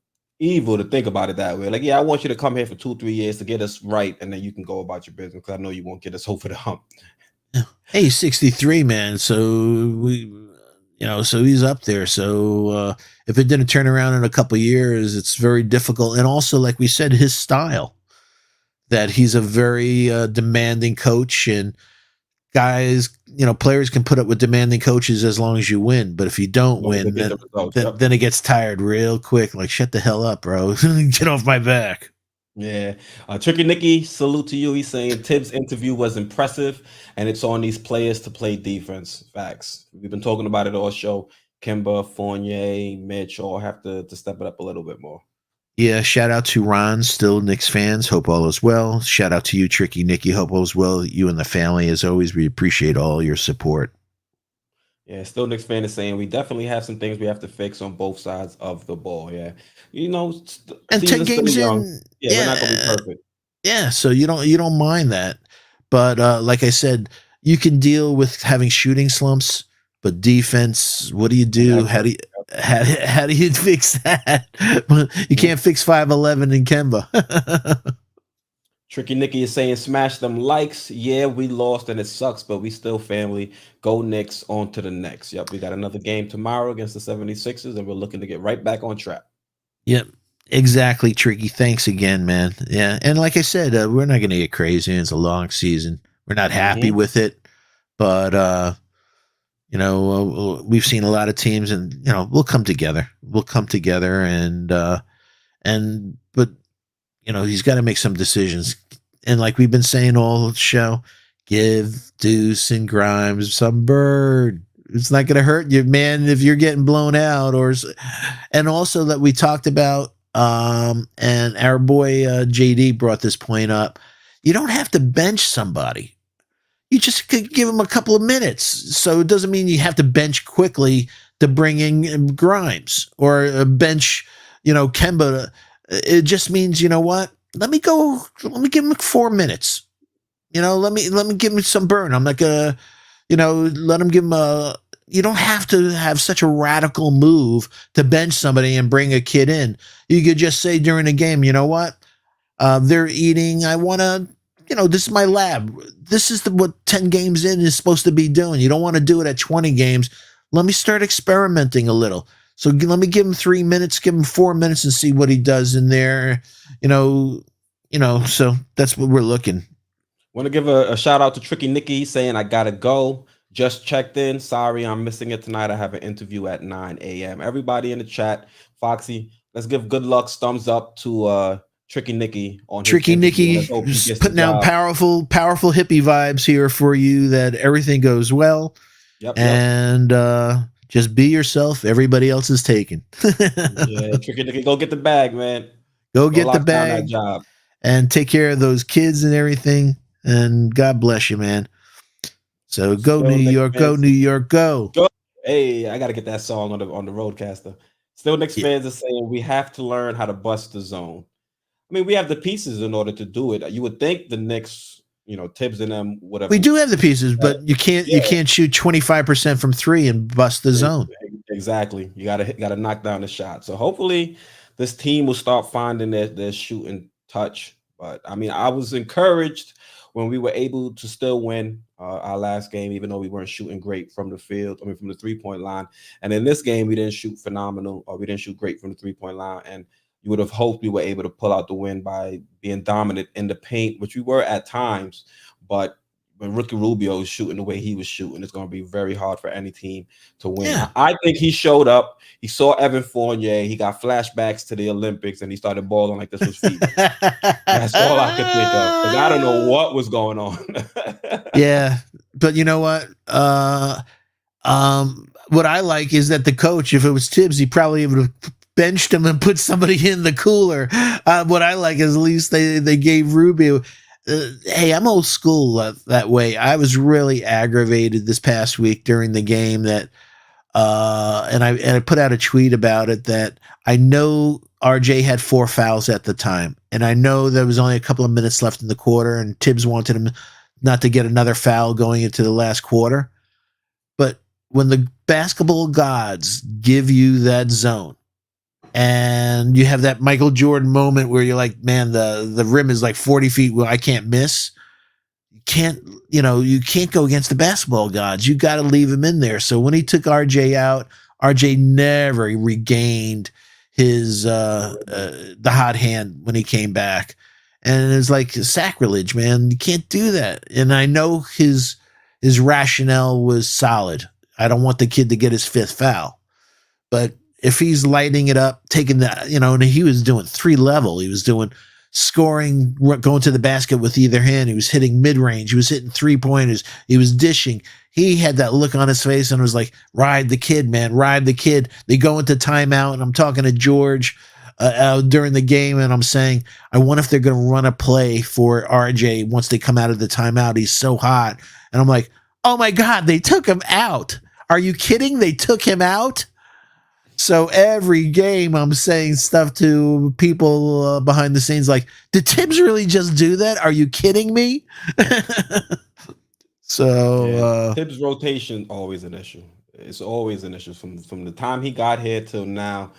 evil to think about it that way. Like, I want you to come here for 2-3 years to get us right, and then you can go about your business because I know you won't get us over the hump. Hey, 63, man. So so he's up there. So if it didn't turn around in a couple of years, it's very difficult. And also, like we said, his style, that he's a very demanding coach, and guys, players can put up with demanding coaches as long as you win. But if you don't win, then it gets tired real quick. Like, shut the hell up, bro. Get off my back. Yeah. Tricky Nicky, salute to you. He's saying Tibbs' interview was impressive, and it's on these players to play defense. Facts. We've been talking about it all show. Kemba, Fournier, Mitch all have to step it up a little bit more. Yeah, shout out to Ron, still Knicks fans. Hope all is well. Shout out to you, Tricky Nicky. Hope all is well. You and the family, as always, we appreciate all your support. Yeah, still Knicks fan is saying we definitely have some things we have to fix on both sides of the ball. Yeah, and 10 games in, we're not gonna be perfect. Yeah, so you don't mind that, but like I said, you can deal with having shooting slumps, but defense, what do you do? How do you fix that? You can't fix 5'11" in Kemba. Tricky Nicky is saying, smash them likes. Yeah, we lost and it sucks, but we still family. Go Knicks, on to the next. Yep, we got another game tomorrow against the 76ers, and we're looking to get right back on track. Yep, exactly, Tricky. Thanks again, man. Yeah, and like I said, we're not going to get crazy. It's a long season. We're not happy with it, but, we've seen a lot of teams, and, we'll come together. We'll come together, but he's got to make some decisions. And like we've been saying all show, give Deuce and Grimes some bird. It's not going to hurt you, man, if you're getting blown out. And also that we talked about, and our boy JD brought this point up. You don't have to bench somebody. You just could give them a couple of minutes. So it doesn't mean you have to bench quickly to bring in Grimes or bench, Kemba. It just means, you know what? Let me give him 4 minutes. Let me give him some burn. I'm not gonna, let him give him you don't have to have such a radical move to bench somebody and bring a kid in. You could just say during the game, you know what? They're eating. I want to, this is my lab. This is what 10 games in is supposed to be doing. You don't want to do it at 20 games. Let me start experimenting a little. So let me give him 3 minutes, give him 4 minutes and see what he does in there. So that's what we're looking. Want to give a shout out to Tricky Nicky saying, I got to go. Just checked in. Sorry, I'm missing it tonight. I have an interview at 9 a.m. Everybody in the chat, Foxy, let's give good luck, thumbs up to Tricky Nicky on Tricky Nicky putting out powerful hippie vibes here for you, that everything goes well. Yep. And just be yourself. Everybody else is taken. Yeah, Tricky Nicky, go get the bag, man. Go get the bag. That job. And take care of those kids and everything. And God bless you, man. So go New York, go New York, go. Hey, I got to get that song on the Roadcaster. Still Knicks fans are saying we have to learn how to bust the zone. I mean, we have the pieces in order to do it. You would think the Knicks, Tibbs and them, whatever. We do have the pieces, but you can't shoot 25% from 3 and bust the zone. Exactly. You gotta knock down the shot. So hopefully this team will start finding their shooting touch. But I mean, I was encouraged when we were able to still win our last game, even though we weren't shooting great from the field. I mean, from the 3-point line. And in this game, we didn't shoot phenomenal, or we didn't shoot great from the 3-point line. And you would have hoped we were able to pull out the win by being dominant in the paint, which we were at times. But when Ricky Rubio is shooting the way he was shooting, it's going to be very hard for any team to win. Yeah. I think he showed up. He saw Evan Fournier. He got flashbacks to the Olympics, and he started balling like this was FIBA. That's all I could think of, because I don't know what was going on. Yeah, but you know what? What I like is that the coach, if it was Tibbs, he probably would have benched him and put somebody in the cooler. What I like is at least they gave Rubio. Hey, I'm old school that way. I was really aggravated this past week during the game that, and I put out a tweet about it, that I know RJ had 4 fouls at the time, and I know there was only a couple of minutes left in the quarter, and Tibbs wanted him not to get another foul going into the last quarter. But when the basketball gods give you that zone, and you have that Michael Jordan moment where you're like, man, the rim is like 40 feet. Well, I can't miss. You can't go against the basketball gods. You got to leave him in there. So when he took RJ out, RJ never regained his the hot hand when he came back. And it's like sacrilege, man. You can't do that. And I know his rationale was solid. I don't want the kid to get his 5th foul. But if he's lighting it up, taking that, and he was doing 3-level. He was doing scoring, going to the basket with either hand. He was hitting mid-range. He was hitting 3-pointers. He was dishing. He had that look on his face and was like, ride the kid, man, ride the kid. They go into timeout, and I'm talking to George during the game, and I'm saying, I wonder if they're going to run a play for RJ once they come out of the timeout. He's so hot. And I'm like, oh, my God, they took him out. Are you kidding? They took him out? So every game I'm saying stuff to people behind the scenes like, did Tibbs really just do that? Are you kidding me? Tibbs' rotation always an issue. It's always an issue from the time he got here till now.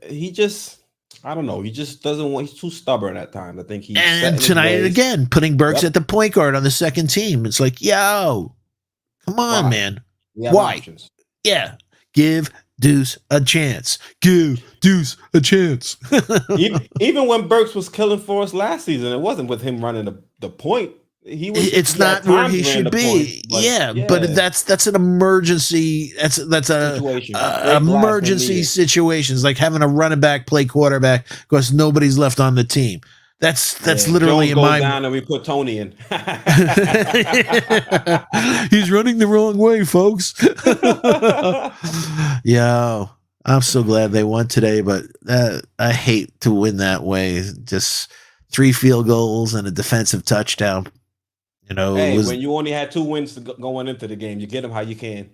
He just, I don't know. He just doesn't want. He's too stubborn at times. I think he's. And tonight again, putting Burks at the point guard on the second team. It's like, yo, come on, man. Why? Options. Yeah, give Deuce a chance. Give Deuce a chance. even when Burks was killing for us last season, it wasn't with him running the point. It's not where he should be. Point, but that's an emergency. That's a situation. Emergency situations, like having a running back play quarterback because nobody's left on the team. That's literally Jones in my. Down and we put Tony in. He's running the wrong way, folks. Yo, I'm so glad they won today, but I hate to win that way. Just 3 field goals and a defensive touchdown. Hey, when you only had 2 wins going into the game, you get them how you can.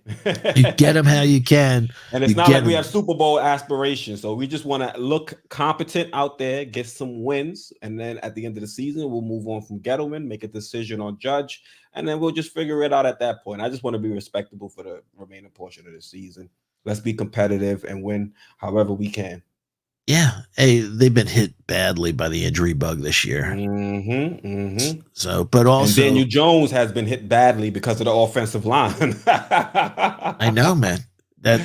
You get them how you can. And it's not like we have Super Bowl aspirations. So we just want to look competent out there, get some wins. And then at the end of the season, we'll move on from Gettleman, make a decision on Judge. And then we'll just figure it out at that point. I just want to be respectable for the remaining portion of the season. Let's be competitive and win however we can. Yeah. Hey, they've been hit badly by the injury bug this year. So, but also and Daniel Jones has been hit badly because of the offensive line. I know, man. That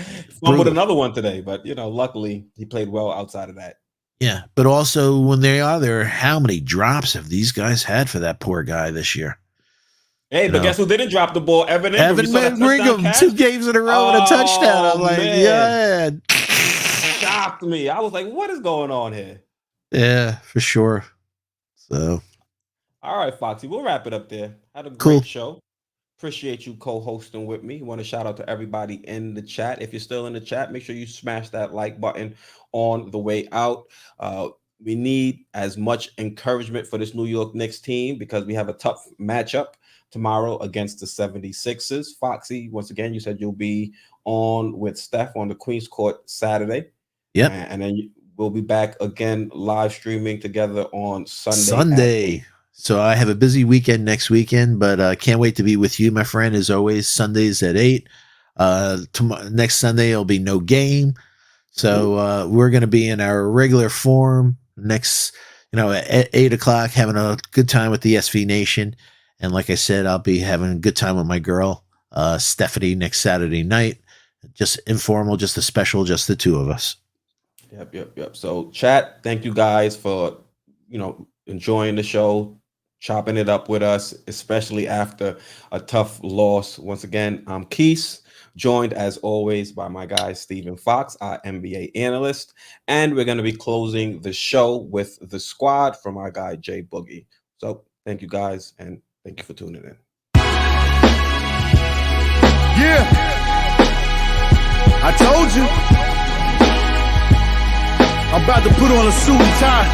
fumbled another one today, but luckily he played well outside of that. Yeah, but also when they are there, how many drops have these guys had for that poor guy this year? Hey, but guess who didn't drop the ball? Evan Ingram, 2 games in a row and a touchdown. I'm like, yeah. Shocked me. I was like, what is going on here? Yeah, for sure. So, all right, Foxy, we'll wrap it up there. Had a great show. Appreciate you co-hosting with me. Want to shout out to everybody in the chat. If you're still in the chat, make sure you smash that like button on the way out. We need as much encouragement for this New York Knicks team because we have a tough matchup tomorrow against the 76ers. Foxy, once again, you said you'll be on with Steph on the Queens Court Saturday. Yep. And then we'll be back again live streaming together on Sunday. So I have a busy weekend next weekend, but can't wait to be with you, my friend, as always, Sundays at 8. Next Sunday, there'll be no game. So we're going to be in our regular form next, at 8 o'clock, having a good time with the SV Nation. And like I said, I'll be having a good time with my girl, Stephanie, next Saturday night. Just informal, just a special, just the 2 of us. Yep. So chat, thank you guys for, enjoying the show, chopping it up with us, especially after a tough loss. Once again, I'm Quis, joined as always by my guy, Steven Fox, our NBA analyst. And we're going to be closing the show with the squad from our guy, Jay Boogie. So thank you guys, and thank you for tuning in. Yeah, I told you. I'm about to put on a suit and tie.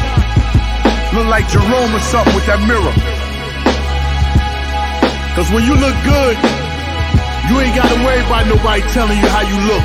Look like Jerome or something with that mirror. Cause when you look good, you ain't gotta worry about nobody telling you how you look.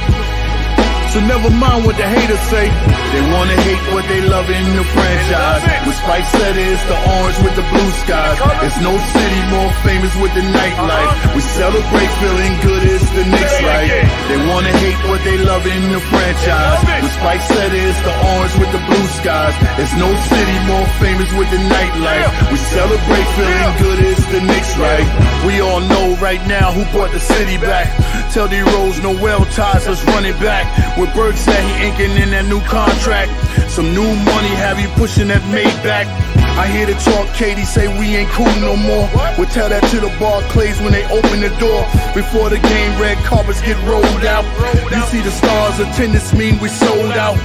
So never mind what the haters say. They wanna hate what they love in the franchise. With Spike said it's the orange with the blue skies. There's no city more famous with the nightlife. We celebrate feeling good, it's the Knicks, right? They wanna hate what they love in the franchise. With Spike said it's the orange with the blue skies. There's no city more famous with the nightlife. We celebrate feeling good, it's the Knicks, right? We all know right now who brought the city back. Tell D Rose Noel ties, let's run it back. With Berg said he inking in that new contract. Some new money have you pushing that Maybach. I hear the talk, Katie say we ain't cool no more. We'll tell that to the Barclays when they open the door. Before the game, red carpets get rolled out. You see the stars, attendance mean we sold out.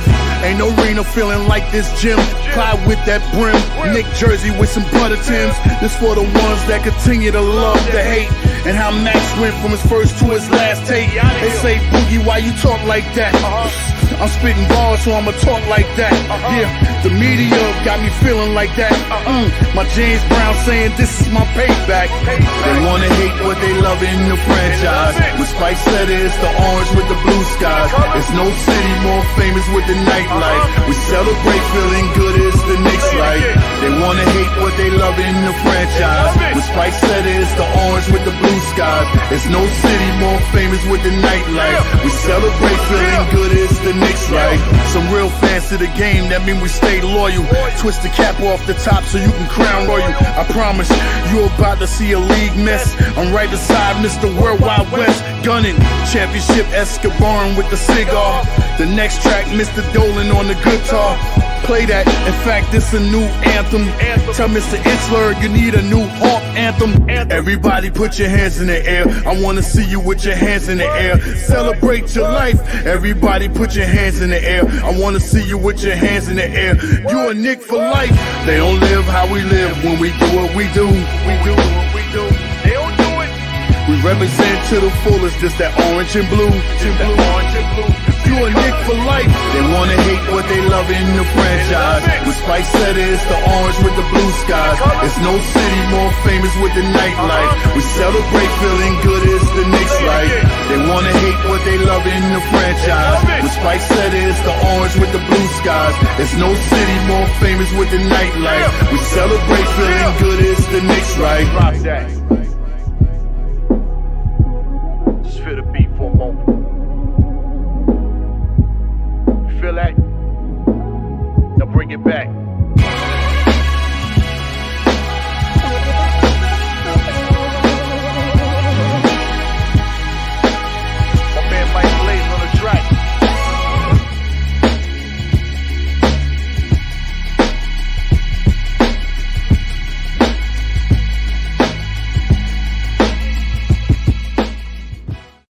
Ain't no arena feeling like this gym. Clyde with that brim, Nick jersey with some butter Tims. This for the ones that continue to love the hate. And how Max went from his first to his last take. They say, Boogie, why you talk like that? I'm spitting bars, so I'ma talk like that. Yeah, the media got me feeling like that. My James Brown saying this is my payback. They wanna hate what they love in the franchise. With Spike said it's the orange with the blue skies. There's no city more famous with the nightlife. We celebrate feeling good, it's the Knicks, right? They wanna hate what they love in the franchise. With Spike said it's the orange with the blue skies. There's no city more famous with the nightlife. We celebrate feeling good, it's the Knicks, right? Some real fans to the game, that mean we stay loyal. Twist the cap off the top so you can crown royal. I promise you about to see a league mess. I'm right beside Mr. Worldwide West, gunning championship Escobar with the cigar. The next track, Mr. Dolan on the guitar. Play that, in fact it's a new anthem. Tell Mr. Itzler you need a new Hawk anthem. Everybody put your hands in the air. I wanna see you with your hands in the air. Celebrate your life. Everybody put your hands in the air. I wanna see you with your hands in the air. You a Knick for life. They don't live how we live when we do what we do. We do what we do. They don't do it. We represent to the fullest, just that orange and blue. You a Knick for life. They wanna hate what what they love in the franchise. With Spike said it's the orange with the blue skies. There's no city more famous with the nightlife. We celebrate feeling good, it's the Knicks life. They wanna hate what they love in the franchise. With Spike said it's the orange with the blue skies. There's no city more famous with the nightlife. We celebrate feeling good, it's the Knicks right.